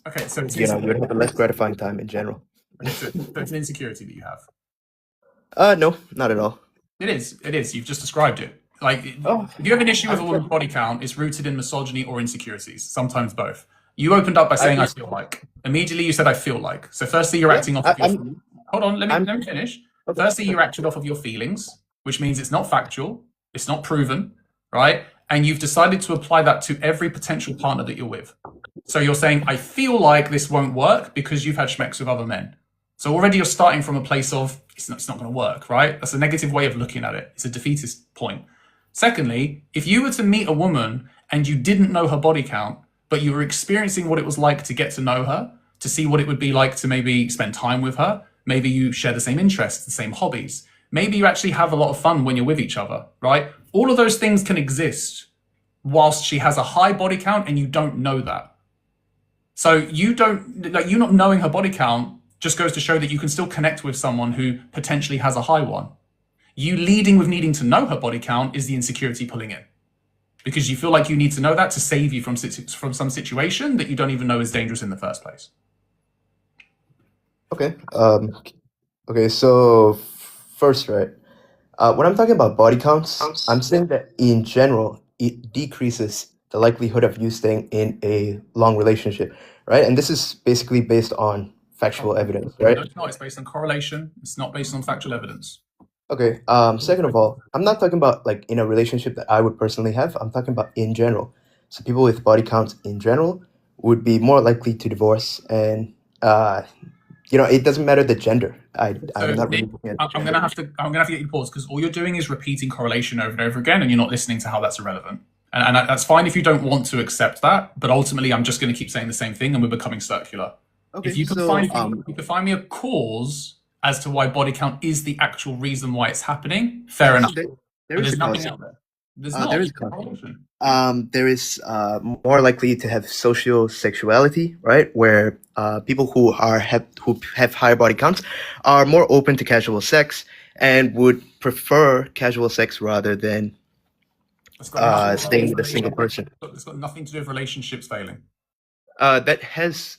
Okay, so you would have a less gratifying time in general. okay, so it's an insecurity that you have. No, not at all. It is. It is. You've just described it. Like, if you have an issue with a woman's body count, it's rooted in misogyny or insecurities. Sometimes both. You opened up by saying I feel like. Immediately, you said I feel like. So, firstly, you're acting off of your. Hold on. Let me finish. Okay. Firstly, you're acting off of your feelings, which means it's not factual, it's not proven, right? And you've decided to apply that to every potential partner that you're with. So you're saying, I feel like this won't work because you've had schmex with other men. So already you're starting from a place of, it's not going to work, right? That's a negative way of looking at it. It's a defeatist point. Secondly, if you were to meet a woman and you didn't know her body count, but you were experiencing what it was like to get to know her, to see what it would be like to maybe spend time with her, maybe you share the same interests, the same hobbies, maybe you actually have a lot of fun when you're with each other, right? All of those things can exist whilst she has a high body count and you don't know that. So you not knowing her body count just goes to show that you can still connect with someone who potentially has a high one. You leading with needing to know her body count is the insecurity pulling in, because you feel like you need to know that to save you from some situation that you don't even know is dangerous in the first place. Okay. Okay. So first, right. When I'm talking about body counts, I'm saying that in general, it decreases the likelihood of you staying in a long relationship, right? And this is basically based on factual evidence, right? No, it's not. It's based on correlation. It's not based on factual evidence. Okay. Second of all, I'm not talking about like in a relationship that I would personally have. I'm talking about in general. So people with body counts in general would be more likely to divorce, and it doesn't matter the gender. I'm not really looking at I'm gonna have to get you paused, because all you're doing is repeating correlation over and over again, and you're not listening to how that's irrelevant. And that's fine if you don't want to accept that, but ultimately I'm just going to keep saying the same thing, and we're becoming circular. Okay, if you can find me a cause as to why body count is the actual reason why it's happening, fair enough. There's nothing out there. There is there is more likely to have social sexuality, right? Where people who have higher body counts are more open to casual sex and would prefer casual sex rather than staying with a single person. It's got nothing to do with relationships failing. That has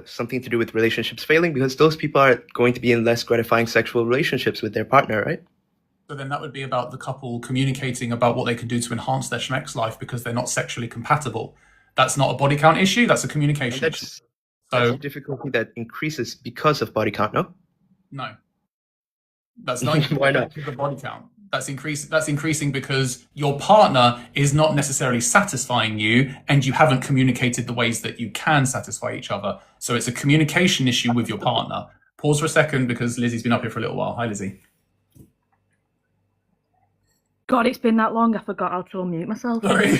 something to do with relationships failing, because those people are going to be in less gratifying sexual relationships with their partner, right? So then that would be about the couple communicating about what they can do to enhance their schmex life because they're not sexually compatible. That's not a body count issue, that's a communication issue. That's a difficulty that increases because of body count, no? No. That's not Why not? The body count. That's increasing because your partner is not necessarily satisfying you, and you haven't communicated the ways that you can satisfy each other. So it's a communication issue with your partner. Pause for a second, because Lizzie's been up here for a little while. Hi, Lizzie. God, it's been that long, I forgot how to unmute myself. Sorry.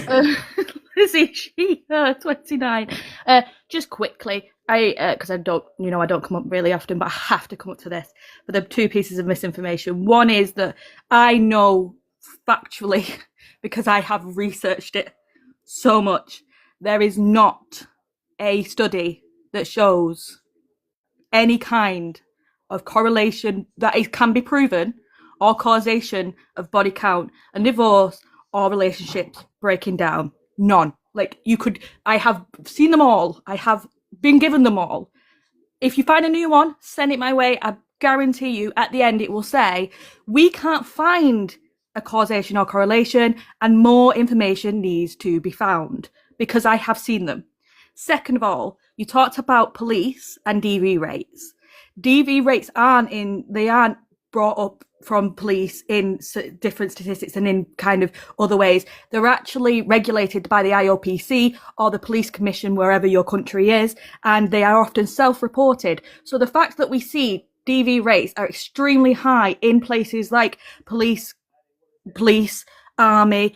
Lizzie, she 29. Just quickly, because I don't come up really often, but I have to come up to this. But there are two pieces of misinformation. One is that I know factually, because I have researched it so much, there is not a study that shows any kind of correlation that can be proven or causation of body count and divorce or relationships breaking down. None. I have seen them all. I have been given them all. If you find a new one, send it my way. I guarantee you at the end it will say, we can't find a causation or correlation and more information needs to be found, because I have seen them. Second of all, You talked about police and DV rates. DV rates aren't brought up from police in different statistics and in kind of other ways. They're actually regulated by the IOPC or the police commission wherever your country is, and they are often self-reported. So the fact that we see DV rates are extremely high in places like police, army,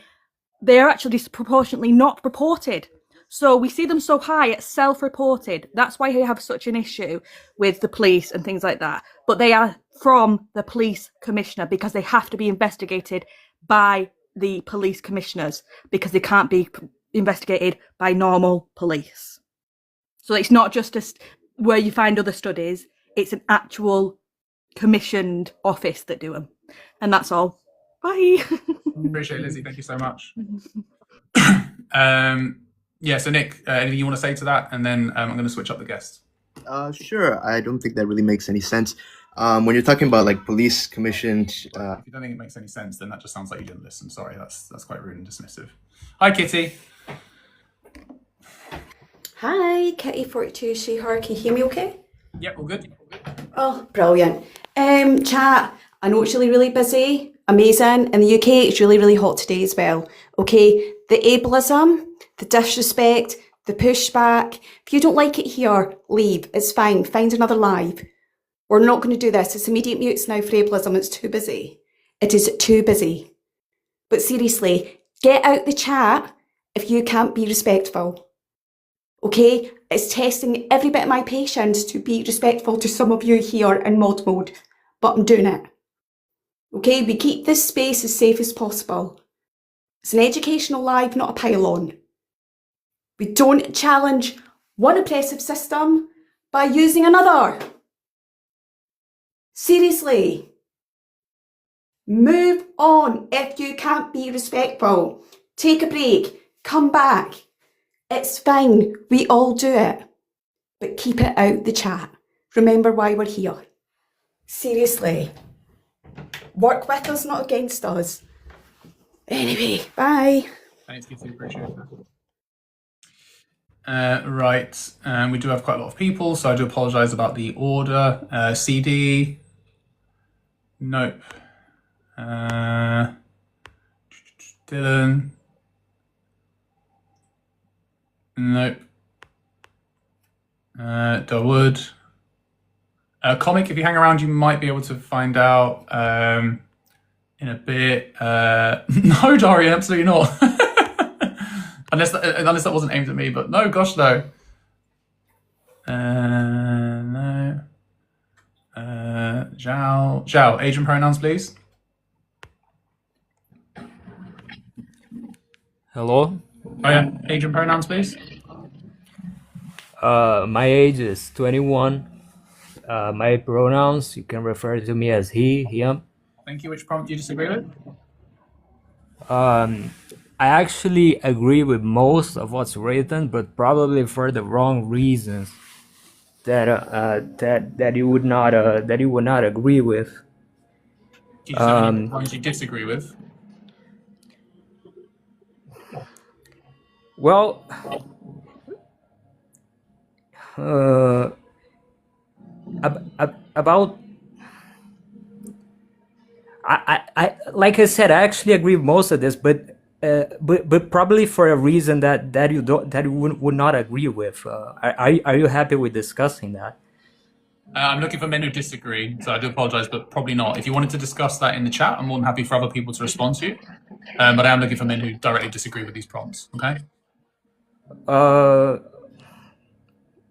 they are actually disproportionately not reported. So we see them so high, it's self-reported. That's why we have such an issue with the police and things like that. But they are from the police commissioner because they have to be investigated by the police commissioners because they can't be investigated by normal police. So it's not just where you find other studies, it's an actual commissioned office that do them. And that's all. Bye. Appreciate it, Lizzie. Thank you so much. Yeah, so Nick, anything you want to say to that? And then I'm going to switch up the guests. Sure. I don't think that really makes any sense. When you're talking about like police commissioned, If you don't think it makes any sense, then that just sounds like you didn't listen. Sorry, that's quite rude and dismissive. Hi, Kitty. Hi, Kitty42 She-Her. Can you hear me okay? Yep, all good. Oh, brilliant. Chat, I know it's really busy. Amazing. In the UK, it's really hot today as well. Okay, the ableism, the disrespect, the pushback. If you don't like it here, leave. It's fine. Find another live. We're not going to do this. It's immediate mutes now for ableism. It's too busy. It is too busy. But seriously, get out the chat if you can't be respectful. Okay? It's testing every bit of my patience to be respectful to some of you here in mod mode. But I'm doing it. Okay? We keep this space as safe as possible. It's an educational live, not a pile-on. We don't challenge one oppressive system by using another. Seriously. Move on if you can't be respectful. Take a break. Come back. It's fine. We all do it. But keep it out the chat. Remember why we're here. Seriously. Work with us, not against us. Anyway, bye. Thanks, Kitty. Appreciate that. Right, we do have quite a lot of people, so I do apologise about the order. CD. Nope. Dylan. Nope. Dawood. Comic, if you hang around, you might be able to find out in a bit. No, Dorian, absolutely not. unless that wasn't aimed at me, but no, gosh, no. No. Zhao, Asian pronouns, please. Hello? Oh yeah, Asian pronouns, please. My age is 21. My pronouns, you can refer to me as he, him. Thank you. Which prompt do you disagree with? I actually agree with most of what's written, but probably for the wrong reasons that you would not agree with. Can you tell me which ones you disagree with? Well, about I like I said, I actually agree with most of this, but probably for a reason that you would not agree with. Are you happy with discussing that? I'm looking for men who disagree, so I do apologise, but probably not. If you wanted to discuss that in the chat, I'm more than happy for other people to respond to you. But I am looking for men who directly disagree with these prompts. Okay.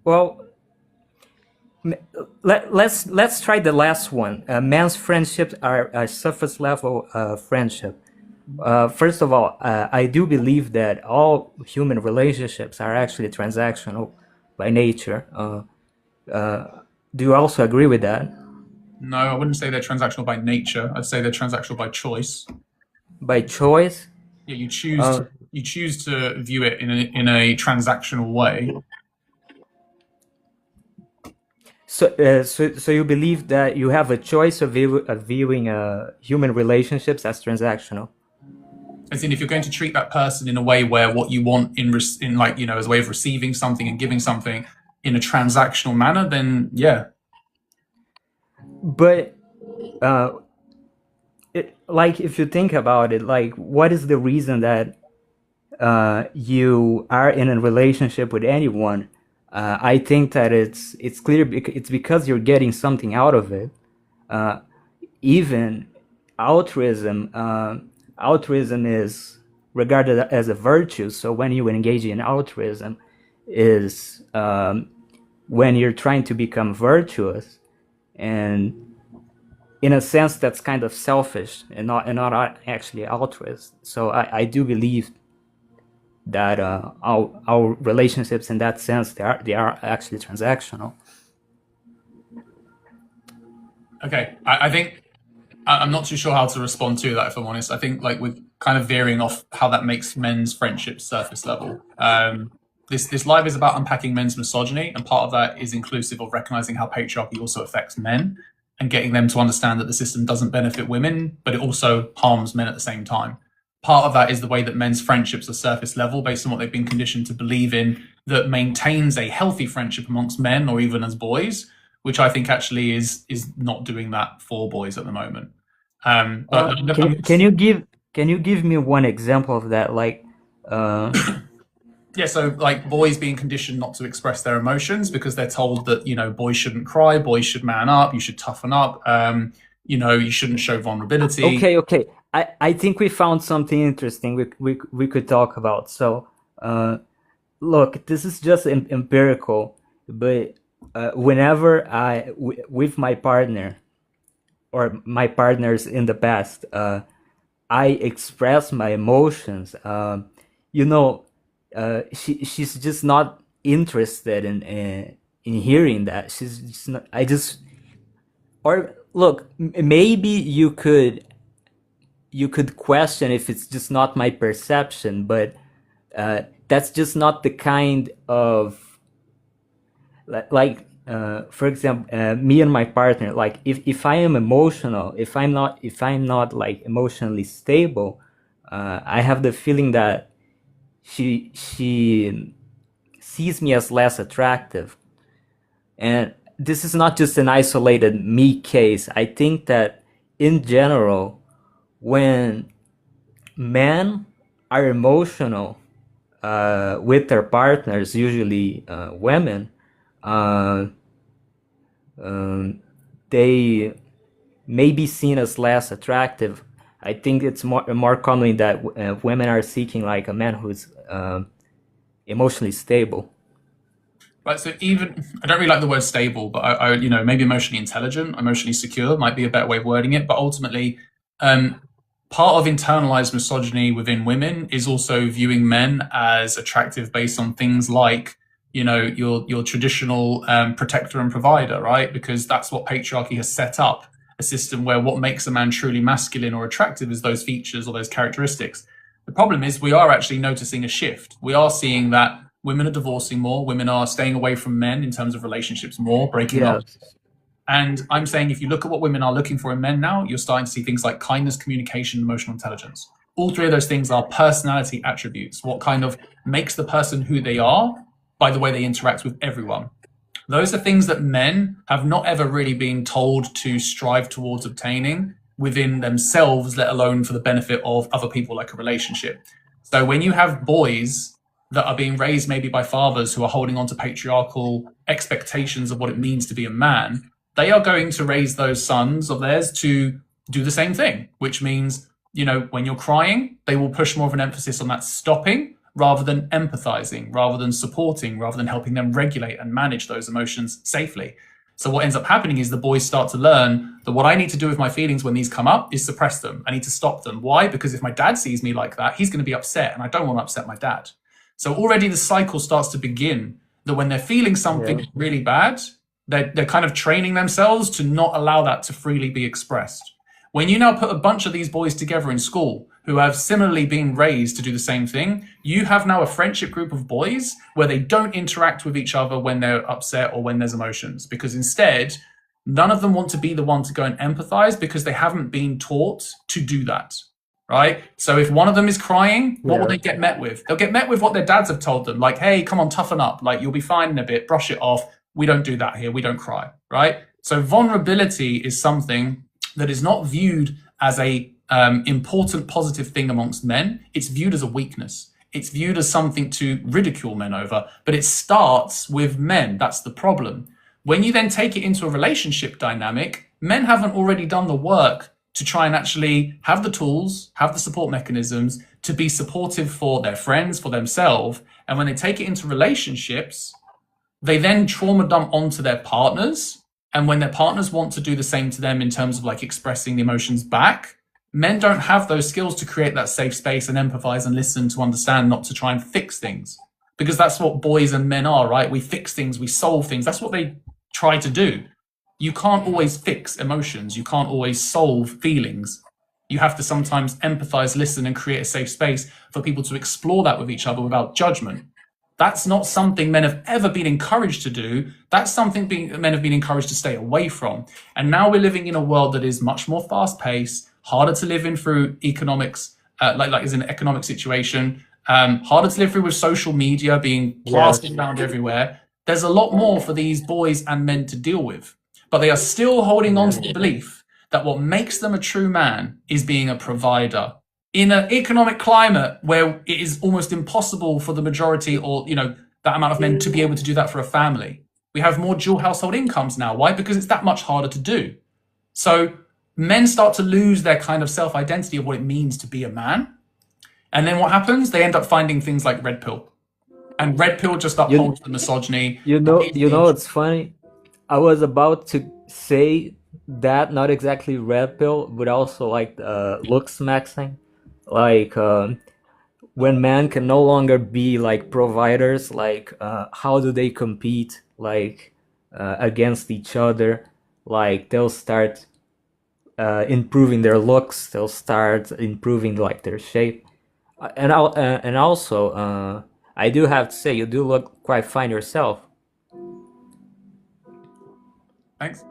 Well, let's try the last one. Men's friendships are a surface level friendship. First of all, I do believe that all human relationships are actually transactional by nature. Do you also agree with that? No, I wouldn't say they're transactional by nature. I'd say they're transactional by choice. By choice? Yeah, you choose to view it in a transactional way. So you believe that you have a choice of viewing human relationships as transactional? As in, if you're going to treat that person in a way where what you want in like, you know, as a way of receiving something and giving something in a transactional manner, then yeah. But like, if you think about it, like, what is the reason that you are in a relationship with anyone? I think that it's clear it's because you're getting something out of it. Even altruism, altruism is regarded as a virtue. So when you engage in altruism, is when you're trying to become virtuous, and in a sense that's kind of selfish and not actually altruist. So I do believe that our relationships in that sense, they are actually transactional. Okay, I think I'm not too sure how to respond to that, if I'm honest. I think like we're kind of veering off how that makes men's friendships surface level. This live is about unpacking men's misogyny, and part of that is inclusive of recognizing how patriarchy also affects men and getting them to understand that the system doesn't benefit women, but it also harms men at the same time. Part of that is the way that men's friendships are surface level based on what they've been conditioned to believe in, that maintains a healthy friendship amongst men or even as boys, which I think actually is not doing that for boys at the moment. Can you give me one example of that? Like, yeah, so like boys being conditioned not to express their emotions because they're told that, you know, boys shouldn't cry, boys should man up, you should toughen up, you know, you shouldn't show vulnerability. Okay. I think we found something interesting we could talk about. So, look, this is just empirical, but whenever with my partner or my partners in the past, I express my emotions. You know, she's just not interested in hearing that. She's just not. Or look, maybe you could question if it's just not my perception, but that's just not the kind of like for example, me and my partner, like if I am emotional, if I'm not like emotionally stable, I have the feeling that she sees me as less attractive. And this is not just an isolated me case. I think that in general, when men are emotional with their partners, usually women, they may be seen as less attractive. I think it's more commonly that women are seeking like a man who's emotionally stable. Right, so even I don't really like the word stable, but I you know, maybe emotionally intelligent, emotionally secure might be a better way of wording it. But ultimately, part of internalized misogyny within women is also viewing men as attractive based on things like, you know, your traditional protector and provider, right? Because that's what patriarchy has set up, a system where what makes a man truly masculine or attractive is those features or those characteristics. The problem is we are actually noticing a shift. We are seeing that women are divorcing more, women are staying away from men in terms of relationships more, breaking up. And I'm saying if you look at what women are looking for in men now, you're starting to see things like kindness, communication, emotional intelligence. All three of those things are personality attributes, what kind of makes the person who they are by the way they interact with everyone. Those are things that men have not ever really been told to strive towards obtaining within themselves, let alone for the benefit of other people, like a relationship. So when you have boys that are being raised maybe by fathers who are holding on to patriarchal expectations of what it means to be a man, they are going to raise those sons of theirs to do the same thing, which means, you know, when you're crying, they will push more of an emphasis on that stopping rather than empathizing, rather than supporting, rather than helping them regulate and manage those emotions safely. So what ends up happening is the boys start to learn that what I need to do with my feelings when these come up is suppress them. I need to stop them. Why? Because if my dad sees me like that, he's going to be upset, and I don't want to upset my dad. So already the cycle starts to begin that when they're feeling something really bad, they're kind of training themselves to not allow that to freely be expressed. When you now put a bunch of these boys together in school who have similarly been raised to do the same thing, you have now a friendship group of boys where they don't interact with each other when they're upset or when there's emotions, because instead, none of them want to be the one to go and empathize because they haven't been taught to do that. right? So if one of them is crying, what will Yeah. they get met with? They'll get met with what their dads have told them, like, hey, come on, toughen up, like you'll be fine in a bit, brush it off. We don't do that here, we don't cry, right? So vulnerability is something that is not viewed as a important positive thing amongst men. It's viewed as a weakness. It's viewed as something to ridicule men over, but it starts with men. That's the problem. When you then take it into a relationship dynamic, men haven't already done the work to try and actually have the tools, have the support mechanisms to be supportive for their friends, for themselves. And when they take it into relationships, they then trauma dump onto their partners. And when their partners want to do the same to them in terms of like expressing the emotions back, men don't have those skills to create that safe space and empathize and listen to understand, not to try and fix things. Because that's what boys and men are, right? We fix things, we solve things. That's what they try to do. You can't always fix emotions. You can't always solve feelings. You have to sometimes empathize, listen, and create a safe space for people to explore that with each other without judgment. That's not something men have ever been encouraged to do. That's something men have been encouraged to stay away from. And now we're living in a world that is much more fast-paced, harder to live in through economics, like is an economic situation, harder to live through with social media being plastered around everywhere. There's a lot more for these boys and men to deal with, but they are still holding on to the belief that what makes them a true man is being a provider. In an economic climate where it is almost impossible for the majority or, that amount of men to be able to do that for a family. We have more dual household incomes now. Why? Because it's that much harder to do. So men start to lose their kind of self-identity of what it means to be a man. And then what happens? They end up finding things like red pill. And red pill just upholds the misogyny. You know, it's funny. I was about to say that, not exactly red pill, but also like looks maxing. Like when men can no longer be like providers, like how do they compete like against each other? Like they'll start improving their looks, they'll start improving like their shape, and also I do have to say you do look quite fine yourself. Thanks.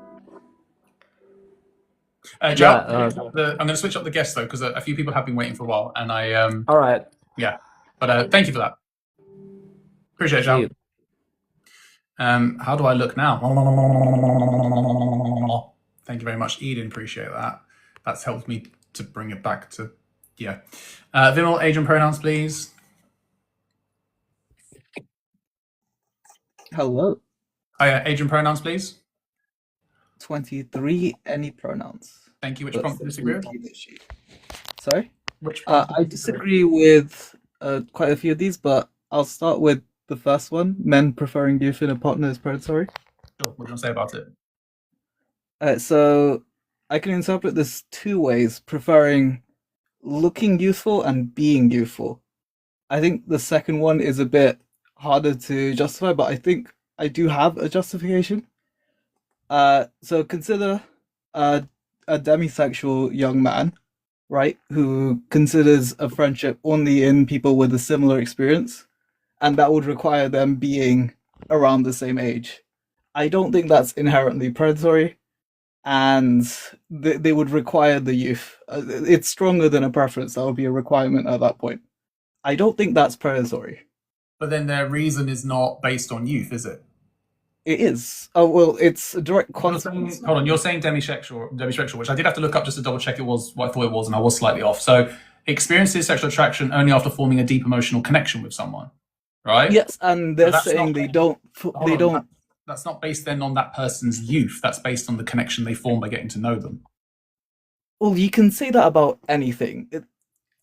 Joe, I'm going to switch up the guests though, because a few people have been waiting for a while, and all right. Yeah, but thank you for that. Appreciate it, Joe. How do I look now? Thank you very much, Eden. Appreciate that. That's helped me to bring it back to, yeah. Vimal, age and pronouns, please. Hello. Age and pronouns, please. 23, any pronouns. Thank you. Which prompt do you disagree with? Sorry? Which I disagree with quite a few of these, but I'll start with the first one. Men preferring youth in a partner is predatory. Sure. What do you want to say about it? So I can interpret this two ways, preferring looking youthful and being youthful. I think the second one is a bit harder to justify, but I think I do have a justification. So consider a demisexual young man, right, who considers a friendship only in people with a similar experience, and that would require them being around the same age. I don't think that's inherently predatory, and they would require the youth. It's stronger than a preference. That would be a requirement at that point. I don't think that's predatory. But then their reason is not based on youth, is it? It is. Oh, well, it's a direct consequence. Hold on, you're saying demisexual, which I did have to look up just to double check it was what I thought it was, and I was slightly off. So experiences sexual attraction only after forming a deep emotional connection with someone, right? Yes, and they're saying they don't. That's not based then on that person's youth. That's based on the connection they form by getting to know them. Well, you can say that about anything.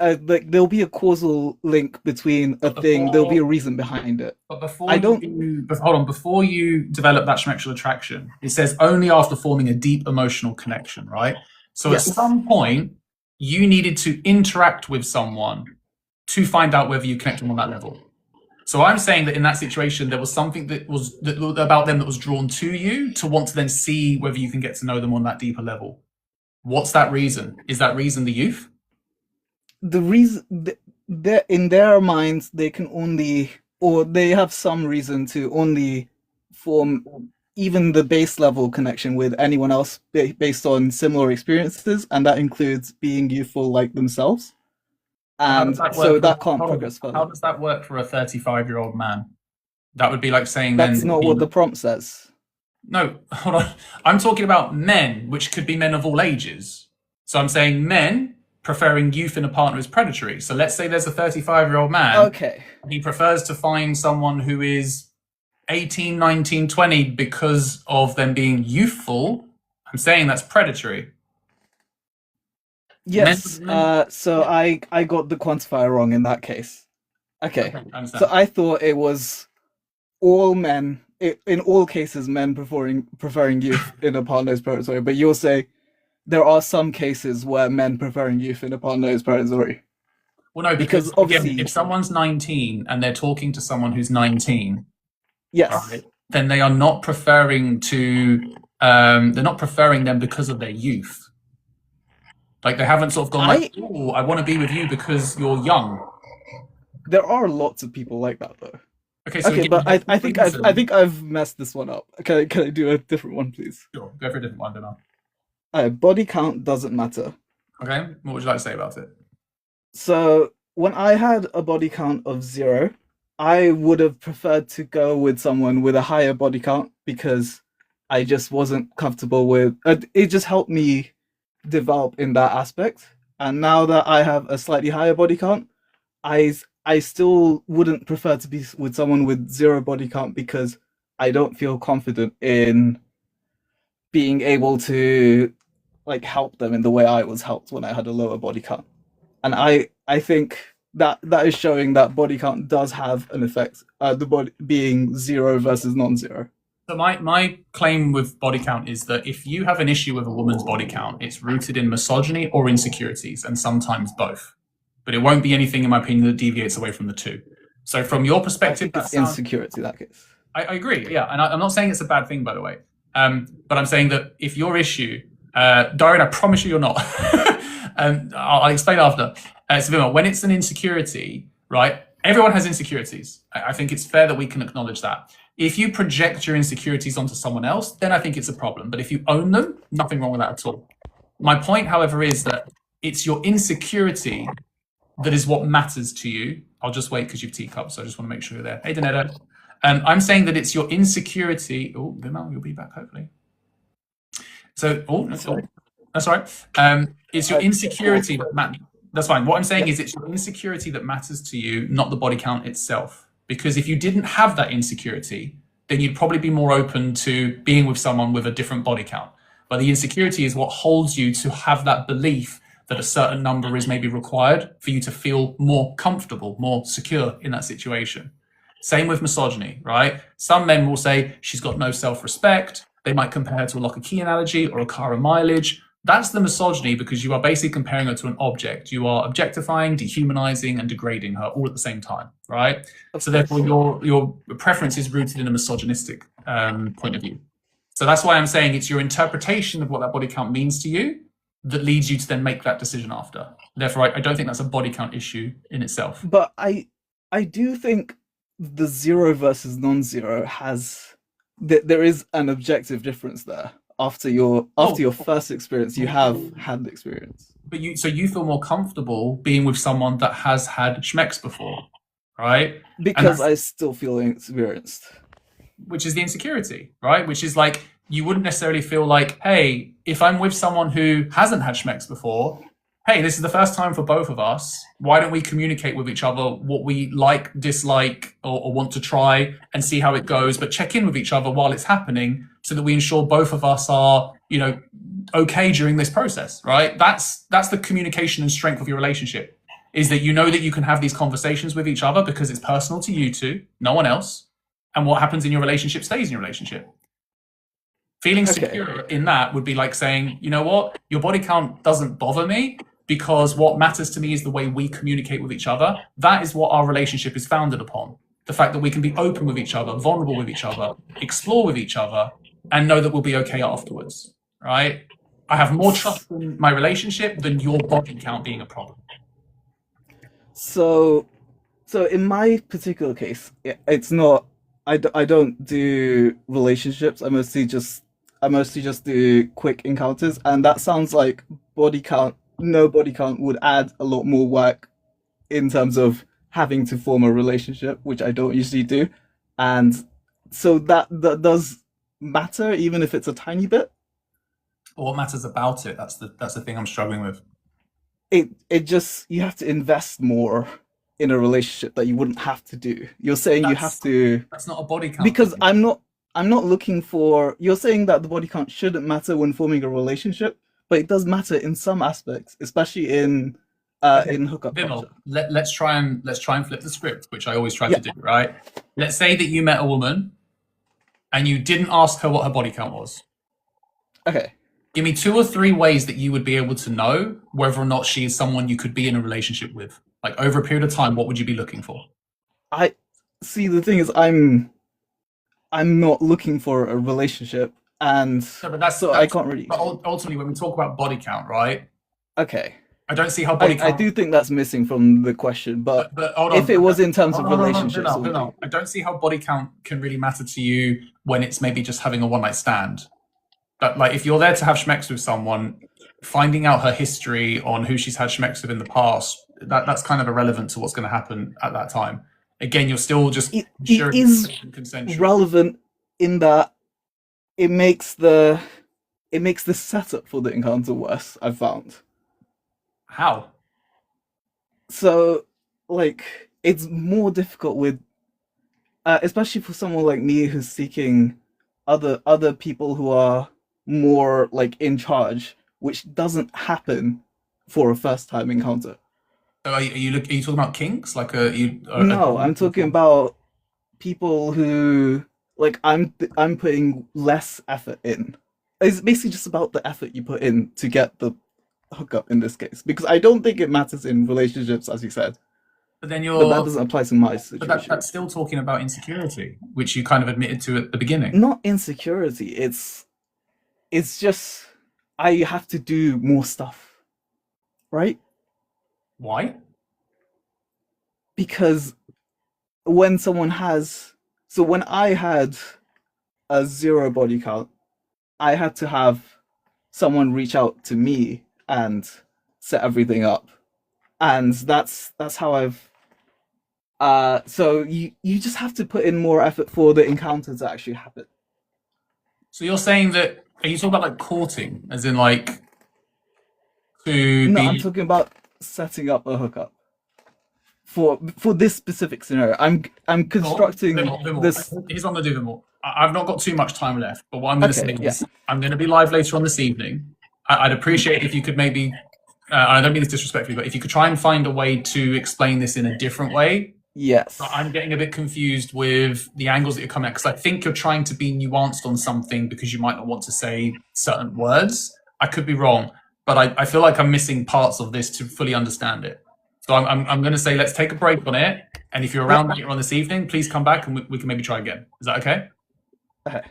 Like there'll be a causal link between a thing. There'll be a reason behind it. But before you develop that sexual attraction, it says only after forming a deep emotional connection, right? So Yes. At some point, you needed to interact with someone to find out whether you connected on that level. So I'm saying that in that situation, there was something that was about them that was drawn to you to want to then see whether you can get to know them on that deeper level. What's that reason? Is that reason the youth? The reason in their minds they can only, or they have some reason to only form even the base level connection with anyone else based on similar experiences, and that includes being youthful like themselves. How does and that so work? that can't Hold on. progress How further. does that work for a 35-year-old man? That would be like saying That's then. not what the prompt says. No, hold on. I'm talking about men, which could be men of all ages. So I'm saying men preferring youth in a partner is predatory. So let's say there's a 35-year-old man. Okay. He prefers to find someone who is 18, 19, 20 because of them being youthful. I'm saying that's predatory. Yes. So I got the quantifier wrong in that case. Okay. I understand. So I thought it was all men, in all cases, men preferring youth in a partner is predatory. But you'll say there are some cases where men preferring youth in a partner is predatory. Well, no, because obviously, again, if someone's 19 and they're talking to someone who's 19, yes, right, then they are not preferring to. They're not preferring them because of their youth. Like they haven't sort of gone like, "Oh, I want to be with you because you're young." There are lots of people like that, though. Okay, so okay, again, but I think I've messed this one up. Can I do a different one, please? Sure, go for a different one, then I'll. Body count doesn't matter. Okay, what would you like to say about it? So when I had a body count of 0, I would have preferred to go with someone with a higher body count because I just wasn't comfortable with it. Just helped me develop in that aspect. And now that I have a slightly higher body count, I still wouldn't prefer to be with someone with 0 body count because I don't feel confident in being able to like help them in the way I was helped when I had a lower body count. And I think that is showing that body count does have an effect. The body being 0 versus non-0. So my claim with body count is that if you have an issue with a woman's body count, it's rooted in misogyny or insecurities, and sometimes both. But it won't be anything, in my opinion, that deviates away from the two. So from your perspective, that's insecurity. That case. I agree. Yeah, and I'm not saying it's a bad thing, by the way. But I'm saying that if your issue, Dorian, I promise you, you're not. I'll explain after. So when it's an insecurity, right? Everyone has insecurities. I think it's fair that we can acknowledge that. If you project your insecurities onto someone else, then I think it's a problem. But if you own them, nothing wrong with that at all. My point, however, is that it's your insecurity that is what matters to you. I'll just wait because you've teacups, so I just want to make sure you're there. Hey, Danetta. I'm saying that it's your insecurity. Oh, Vimal, you'll be back, hopefully. So, that's all right. It's your insecurity that matters. That's fine. What I'm saying is it's your insecurity that matters to you, not the body count itself. Because if you didn't have that insecurity, then you'd probably be more open to being with someone with a different body count. But the insecurity is what holds you to have that belief that a certain number is maybe required for you to feel more comfortable, more secure in that situation. Same with misogyny, right? Some men will say she's got no self-respect. They might compare her to a lock and key analogy or a car and mileage. That's the misogyny because you are basically comparing her to an object. You are objectifying, dehumanizing, and degrading her all at the same time, right? So therefore, your preference is rooted in a misogynistic point of view. So that's why I'm saying it's your interpretation of what that body count means to you that leads you to then make that decision after. Therefore, I don't think that's a body count issue in itself. But I do think the 0 versus non-0 has there is an objective difference there. After your first experience, you have had the experience. But you feel more comfortable being with someone that has had schmecks before, right? Because I still feel inexperienced. Which is the insecurity, right? Which is like, you wouldn't necessarily feel like, hey, if I'm with someone who hasn't had schmecks before, hey, this is the first time for both of us. Why don't we communicate with each other what we like, dislike, or want to try and see how it goes, but check in with each other while it's happening so that we ensure both of us are, okay during this process, right? That's the communication and strength of your relationship, is that you know that you can have these conversations with each other because it's personal to you two, no one else. And what happens in your relationship stays in your relationship. Feeling secure in that would be like saying, you know what, your body count doesn't bother me because what matters to me is the way we communicate with each other. That is what our relationship is founded upon. The fact that we can be open with each other, vulnerable with each other, explore with each other, and know that we'll be okay afterwards, right? I have more trust in my relationship than your body count being a problem. So in my particular case, it's not. I don't do relationships. I mostly just do quick encounters, and that sounds like body count. No body count would add a lot more work in terms of having to form a relationship, which I don't usually do. And so that does matter, even if it's a tiny bit. What matters about it? That's the thing I'm struggling with. It just, you have to invest more in a relationship that you wouldn't have to do. You're saying you have to. That's not a body count. Because I'm not looking for. You're saying that the body count shouldn't matter when forming a relationship, but it does matter in some aspects, especially in hookup culture. Let's try and flip the script, which I always try to do, right? Let's say that you met a woman and you didn't ask her what her body count was. Okay. Give me 2 or 3 ways that you would be able to know whether or not she is someone you could be in a relationship with. Like over a period of time, what would you be looking for? I see. The thing is, I'm not looking for a relationship, and I can't really. But ultimately, when we talk about body count, right? Okay. I don't see how body count. I do think that's missing from the question, but hold on. if it was in terms of relationships, I don't see how body count can really matter to you when it's maybe just having a one-night stand. But like, if you're there to have schmex with someone, finding out her history on who she's had schmex with in the past, that's kind of irrelevant to what's going to happen at that time. Again, you're still just it is consensual. relevant in that it makes the setup for the encounter worse, I've found. How? So, like, it's more difficult with, especially for someone like me who's seeking other people who are more like in charge, which doesn't happen for a first time encounter. So are you talking about kinks? Like No, I'm talking about people who, like, I'm putting less effort in. It's basically just about the effort you put in to get the hookup in this case, because I don't think it matters in relationships, as you said. But then but that doesn't apply to my situation. But that's still talking about insecurity, which you kind of admitted to at the beginning. Not insecurity. It's just I have to do more stuff, right? Why? Because when someone has, so when I had a 0 body count, I had to have someone reach out to me and set everything up, and that's how I've. So you just have to put in more effort for the encounter to actually happen. So you're saying that? Are you talking about like courting, as in like I'm talking about setting up a hookup for this specific scenario. I'm constructing this. Here's what I'm gonna do, Vimor. I've not got too much time left, but what I'm gonna say is I'm gonna be live later on this evening. I'd appreciate if you could maybe. I don't mean this disrespectfully, but if you could try and find a way to explain this in a different way. Yes. I'm getting a bit confused with the angles that you're coming at, because I think you're trying to be nuanced on something because you might not want to say certain words. I could be wrong, but I feel like I'm missing parts of this to fully understand it. So I'm going to say let's take a break on it, and if you're around later on this evening, please come back and we can maybe try again. Is that okay? Okay.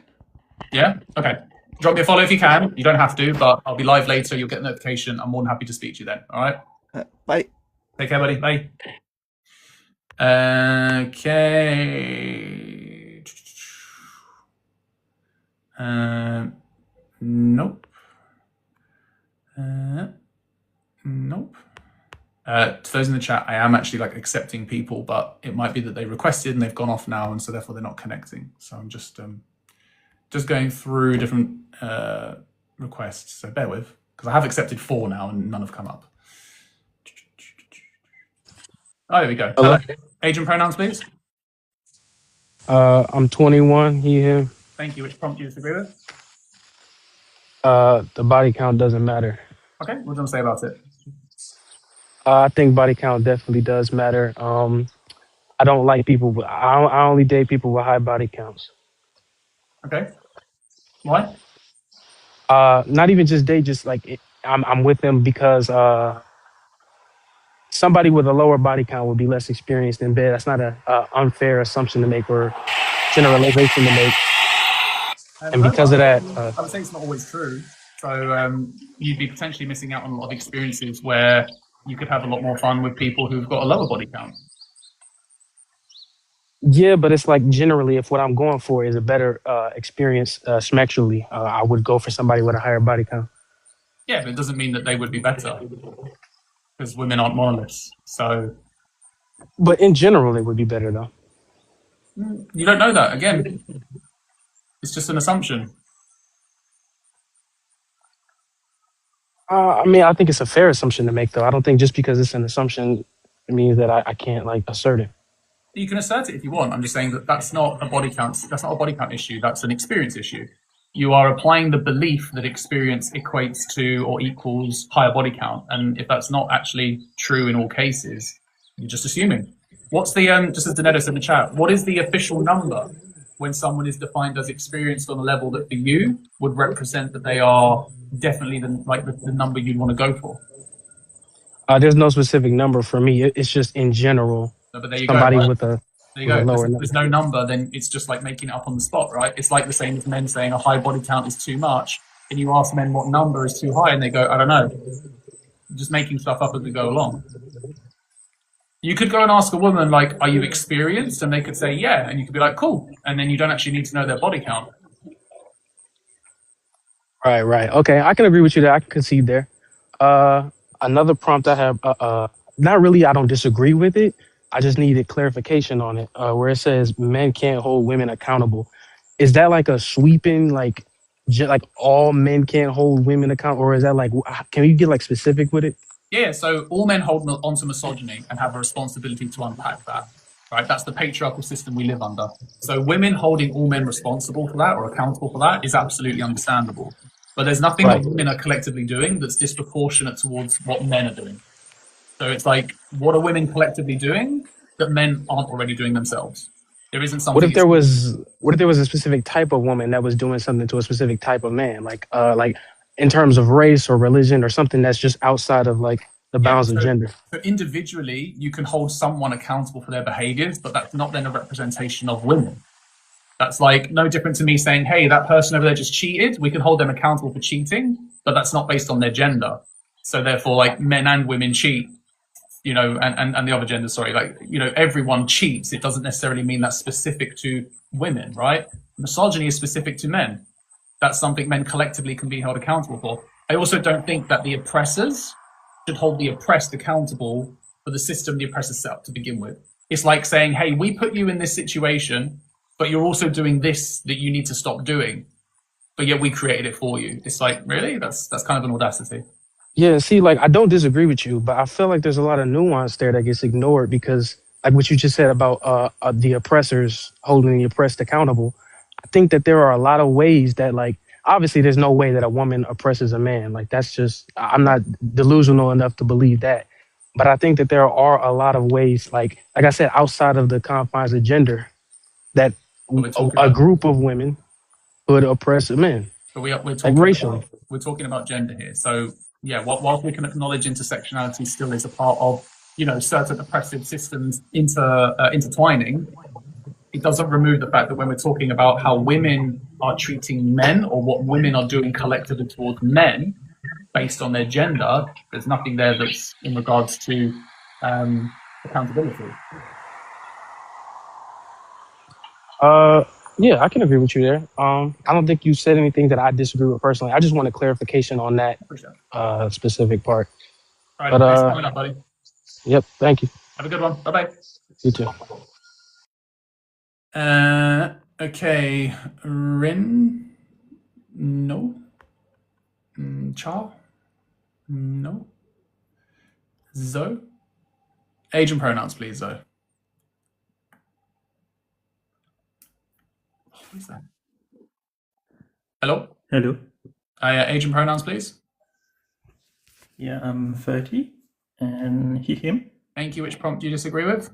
Yeah? Okay. Drop me a follow if you can. You don't have to, but I'll be live later. You'll get a notification. I'm more than happy to speak to you then. All right? Bye. Take care, buddy. Bye. Okay. Nope. Nope. To those in the chat, I am actually like accepting people, but it might be that they requested and they've gone off now, and so therefore they're not connecting. So I'm just going through different requests. So bear with, because I have accepted 4 now and none have come up. Oh, there we go. Hello? Age and pronouns, please. I'm 21, he, him. Thank you. Which prompt do you disagree with? The body count doesn't matter. Okay, what do you want to say about it? I think body count definitely does matter. I don't like people, I only date people with high body counts. Okay. Why? Not even just date, just like I'm with them because somebody with a lower body count would be less experienced in bed. That's not an unfair assumption to make or generalization to make. And because of that, I would say it's not always true. So you'd be potentially missing out on a lot of experiences where you could have a lot more fun with people who've got a lower body count. Yeah, but it's like generally, if what I'm going for is a better experience sexually, I would go for somebody with a higher body count. Yeah, but it doesn't mean that they would be better, because women aren't monoliths. So But in general, it would be better though. You don't know that. Again, it's just an assumption. I mean, I think it's a fair assumption to make, though. I don't think just because it's an assumption it means that I can't like assert it. You can assert it if you want. I'm just saying that that's not a body count. That's not a body count issue. That's an experience issue. You are applying the belief that experience equates to or equals higher body count, and if that's not actually true in all cases, you're just assuming. What's the just as Daneto said in the chat? What is the official number when someone is defined as experienced on a level that for you would represent that they are definitely the number you'd want to go for? There's no specific number for me. It's just in general. No, but there you Somebody go. Right? with a There you go. lower There's no number, then it's just like making it up on the spot, right? It's like the same as men saying a high body count is too much, and you ask men what number is too high, and they go, I don't know. Just making stuff up as we go along. You could go and ask a woman, like, are you experienced? And they could say, yeah. And you could be like, cool. And then you don't actually need to know their body count. Right. Okay, I can agree with you there. I can concede there. Another prompt I have, not really, I don't disagree with it. I just needed clarification on it, where it says men can't hold women accountable. Is that like a sweeping, like all men can't hold women accountable, or is that like, can you get like specific with it? Yeah, so all men hold onto misogyny and have a responsibility to unpack that, right? That's the patriarchal system we live under. So women holding all men responsible for that or accountable for that is absolutely understandable. But there's nothing that women are collectively doing that's disproportionate towards what men are doing. So it's like, what are women collectively doing that men aren't already doing themselves? There isn't something. What if there was a specific type of woman that was doing something to a specific type of man, like in terms of race or religion or something that's just outside of like the bounds of gender? So individually, you can hold someone accountable for their behaviors, but that's not then a representation of women. That's like no different to me saying, hey, that person over there just cheated. We can hold them accountable for cheating, but that's not based on their gender. So therefore, like men and women cheat, you know, and the other gender, sorry, like, you know, everyone cheats. It doesn't necessarily mean that's specific to women, right? Misogyny is specific to men. That's something men collectively can be held accountable for. I also don't think that the oppressors should hold the oppressed accountable for the system the oppressors set up to begin with. It's like saying, hey, we put you in this situation, but you're also doing this that you need to stop doing, but yet we created it for you. It's like, really? That's kind of an audacity. Yeah, see, like, I don't disagree with you, but I feel like there's a lot of nuance there that gets ignored because, like what you just said about the oppressors holding the oppressed accountable, I think that there are a lot of ways that, like, obviously there's no way that a woman oppresses a man. Like, that's just, I'm not delusional enough to believe that. But I think that there are a lot of ways, like I said, outside of the confines of gender, that a group of women would oppress a man. But we're talking like racially. We're talking about gender here. So yeah, whilst we can acknowledge intersectionality still is a part of, you know, certain oppressive systems intertwining, it doesn't remove the fact that when we're talking about how women are treating men or what women are doing collectively towards men based on their gender, there's nothing there that's in regards to accountability. Yeah, I can agree with you there. I don't think you said anything that I disagree with personally. I just want a clarification on that specific part. All right, thanks for coming up, buddy. Yep, thank you. Have a good one. Bye-bye. You too. Okay, Rin? No. Cha? No. Zoe? Age and pronouns, please, Zoe. What is that? Hello? Hello. Age and pronouns, please. Yeah, I'm 30 and he, him. Thank you. Which prompt do you disagree with?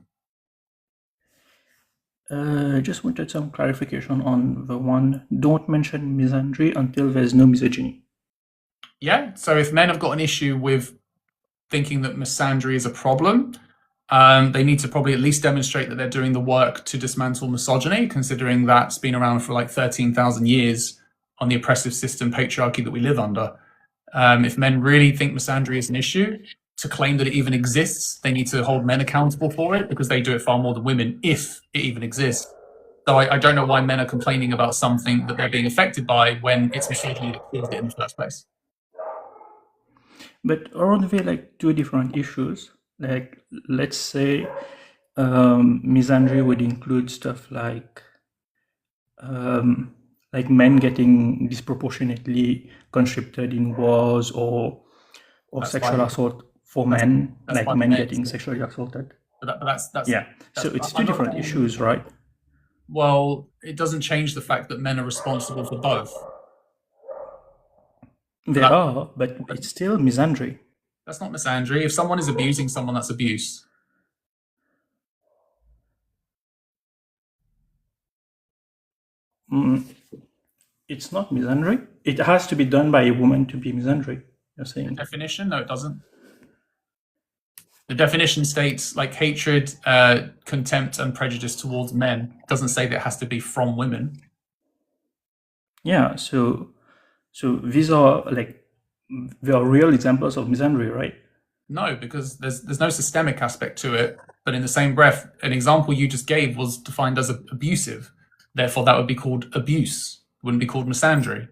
Just wanted some clarification on the one, don't mention misandry until there's no misogyny. Yeah, so if men have got an issue with thinking that misandry is a problem, they need to probably at least demonstrate that they're doing the work to dismantle misogyny, considering that's been around for like 13,000 years on the oppressive system patriarchy that we live under. If men really think misandry is an issue, to claim that it even exists, they need to hold men accountable for it because they do it far more than women, if it even exists. So I don't know why men are complaining about something that they're being affected by when it's misogyny that caused it in the first place. But aren't there like two different issues? Like, let's say misandry would include stuff like men getting disproportionately conscripted in wars, or sexual assault for men, like men getting sexually assaulted. But that's Yeah, so it's two different issues, right? Well, it doesn't change the fact that men are responsible for both. They are, but it's still misandry. That's not misandry. If someone is abusing someone, that's abuse. It's not misandry. It has to be done by a woman to be misandry, you're saying. The definition? No, it doesn't. The definition states like hatred, contempt, and prejudice towards men. It doesn't say that it has to be from women. Yeah, so these are they are real examples of misandry, right? No, because there's no systemic aspect to it. But in the same breath, an example you just gave was defined as abusive. Therefore, that would be called abuse. It wouldn't be called misandry.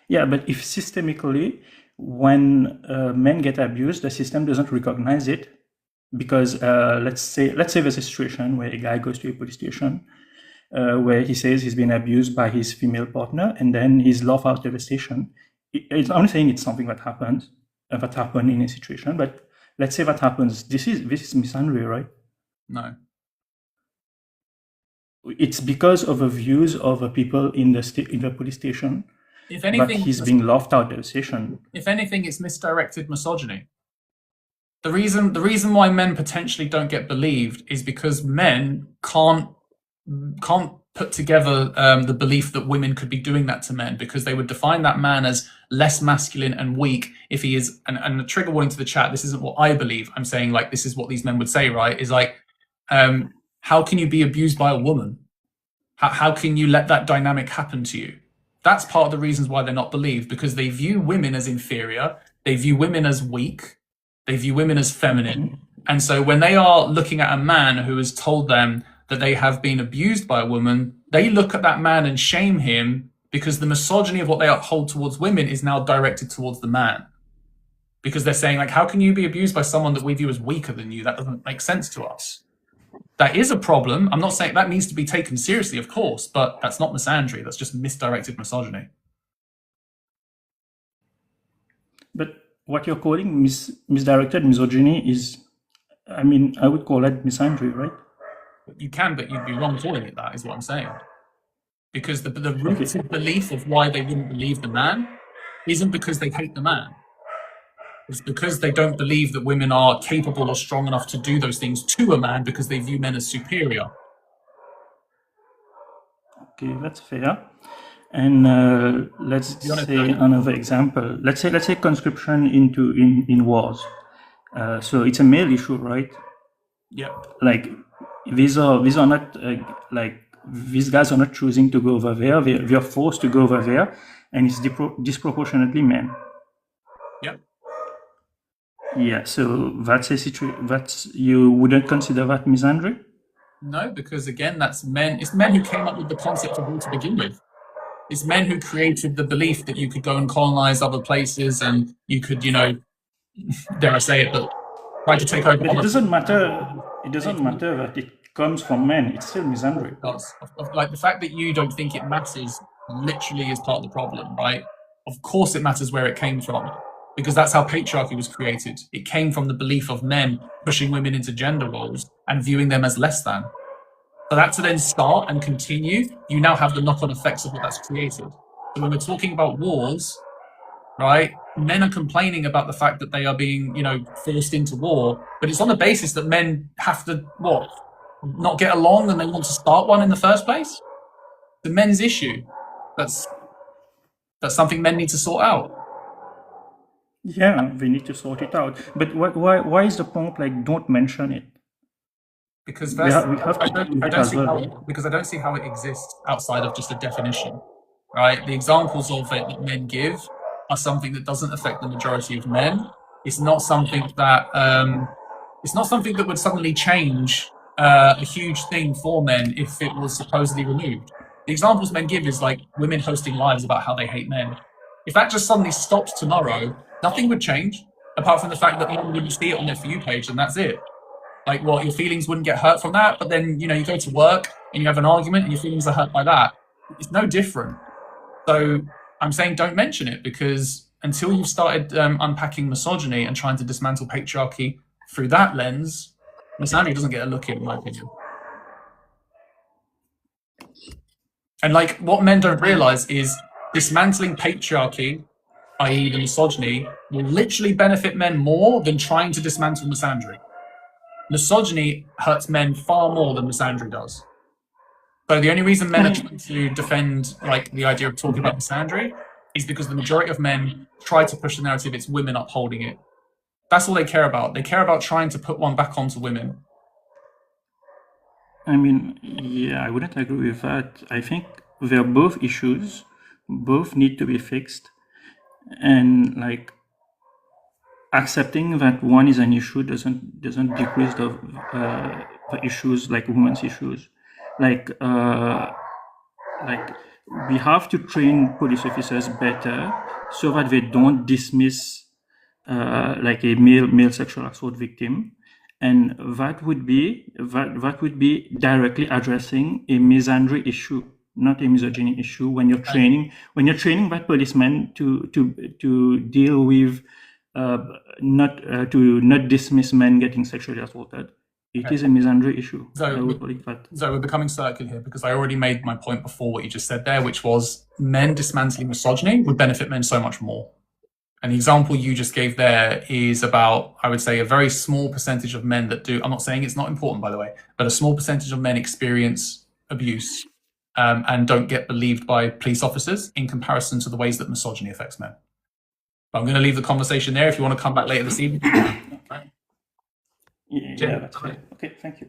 Yeah, but if systemically, when men get abused, the system doesn't recognize it, because let's say there's a situation where a guy goes to a police station where he says he's been abused by his female partner, and then he's locked out of the station. I'm not saying it's something that happened in a situation, but let's say that happens. This is misandry, right? No. It's because of the views of the people in the police station. If anything, but he's being locked out of the station. If anything, it's misdirected misogyny. The reason why men potentially don't get believed is because men can't put together the belief that women could be doing that to men, because they would define that man as less masculine and weak if he is. And the trigger warning to the chat, this isn't what I believe. I'm saying like this is what these men would say, right? Is like, how can you be abused by a woman? How can you let that dynamic happen to you? That's part of the reasons why they're not believed, because they view women as inferior, they view women as weak, they view women as feminine. And so when they are looking at a man who has told them that they have been abused by a woman, they look at that man and shame him, because the misogyny of what they hold towards women is now directed towards the man. Because they're saying, like, how can you be abused by someone that we view as weaker than you? That doesn't make sense to us. That is a problem. I'm not saying that needs to be taken seriously, of course, but that's not misandry. That's just misdirected misogyny. But what you're calling misdirected misogyny is, I mean, I would call it misandry, right? You can, but you'd be wrong calling it that, is what I'm saying. Because the rooted belief of why they wouldn't believe the man isn't because they hate the man. It's because they don't believe that women are capable or strong enough to do those things to a man, because they view men as superior. Okay, that's fair. And let's say another example. Let's say conscription in wars. So it's a male issue, right? Yeah. Like these are not like these guys are not choosing to go over there. They are forced to go over there, and it's disproportionately men. Yeah. Yeah, so that's a situation. You wouldn't consider that misandry? No, because again, that's men. It's men who came up with the concept of war to begin with. It's men who created the belief that you could go and colonize other places, and you could, dare I say it, but try to take over. But it doesn't matter. It doesn't matter that it comes from men. It's still misandry. Like the fact that you don't think it matters literally is part of the problem, right? Of course, it matters where it came from, because that's how patriarchy was created. It came from the belief of men pushing women into gender roles and viewing them as less than. For that to then start and continue, you now have the knock-on effects of what that's created. So when we're talking about wars, right, men are complaining about the fact that they are being, forced into war, but it's on the basis that men have to, not get along and they want to start one in the first place? The men's issue. That's something men need to sort out. Yeah, they need to sort it out. But why is the point like don't mention it? Because I don't see how it exists outside of just a definition, right? The examples of it that men give are something that doesn't affect the majority of men. It's not something that would suddenly change a huge thing for men if it was supposedly removed. The examples men give is like women hosting lives about how they hate men. If that just suddenly stopped tomorrow, nothing would change, apart from the fact that men wouldn't see it on their For You page, and that's it. Like, what, your feelings wouldn't get hurt from that? But then, you know, you go to work and you have an argument and your feelings are hurt by that. It's no different. So I'm saying don't mention it, because until you've started unpacking misogyny and trying to dismantle patriarchy through that lens, Miss Andrew doesn't get a look in my opinion. And like, what men don't realize is dismantling patriarchy, i.e. the misogyny, will literally benefit men more than trying to dismantle misandry. Misogyny hurts men far more than misandry does. So the only reason men are trying to defend like the idea of talking about misandry is because the majority of men try to push the narrative it's women upholding it. That's all they care about. They care about trying to put one back onto women. I mean, yeah, I wouldn't agree with that. I think they're both issues, both need to be fixed, and like accepting that one is an issue doesn't decrease the issues, like women's issues. Like we have to train police officers better so that they don't dismiss like a male sexual assault victim, and that would be directly addressing a misandry issue, not a misogyny issue. When you're training that policeman to deal with not dismiss men getting sexually assaulted, it is a misandry issue. So we're becoming circular here, because I already made my point before what you just said there, which was men dismantling misogyny would benefit men so much more. And the example you just gave there is about, I would say, a very small percentage of men that do. I'm not saying it's not important, by the way, but a small percentage of men experience abuse and don't get believed by police officers in comparison to the ways that misogyny affects men. But I'm going to leave the conversation there. If you want to come back later this evening. Yeah, that's right. Okay, thank you.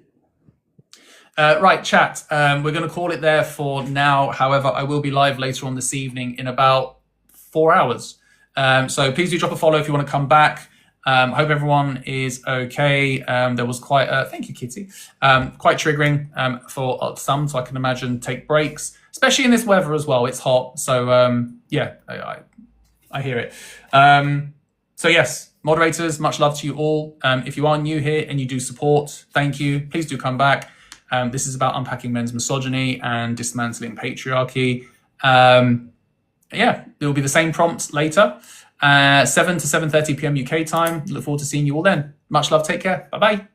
Right, chat. We're going to call it there for now. However, I will be live later on this evening in about 4 hours. So please do drop a follow if you want to come back. Hope everyone is okay. There was quite, thank you, Kitty, quite triggering for some, so I can imagine take breaks, especially in this weather as well. It's hot. So yeah, I hear it. So yes, moderators, much love to you all. If you are new here and you do support, thank you. Please do come back. This is about unpacking men's misogyny and dismantling patriarchy. Yeah, it will be the same prompt later, 7 to 7:30 p.m. UK time. Look forward to seeing you all then. Much love. Take care. Bye-bye.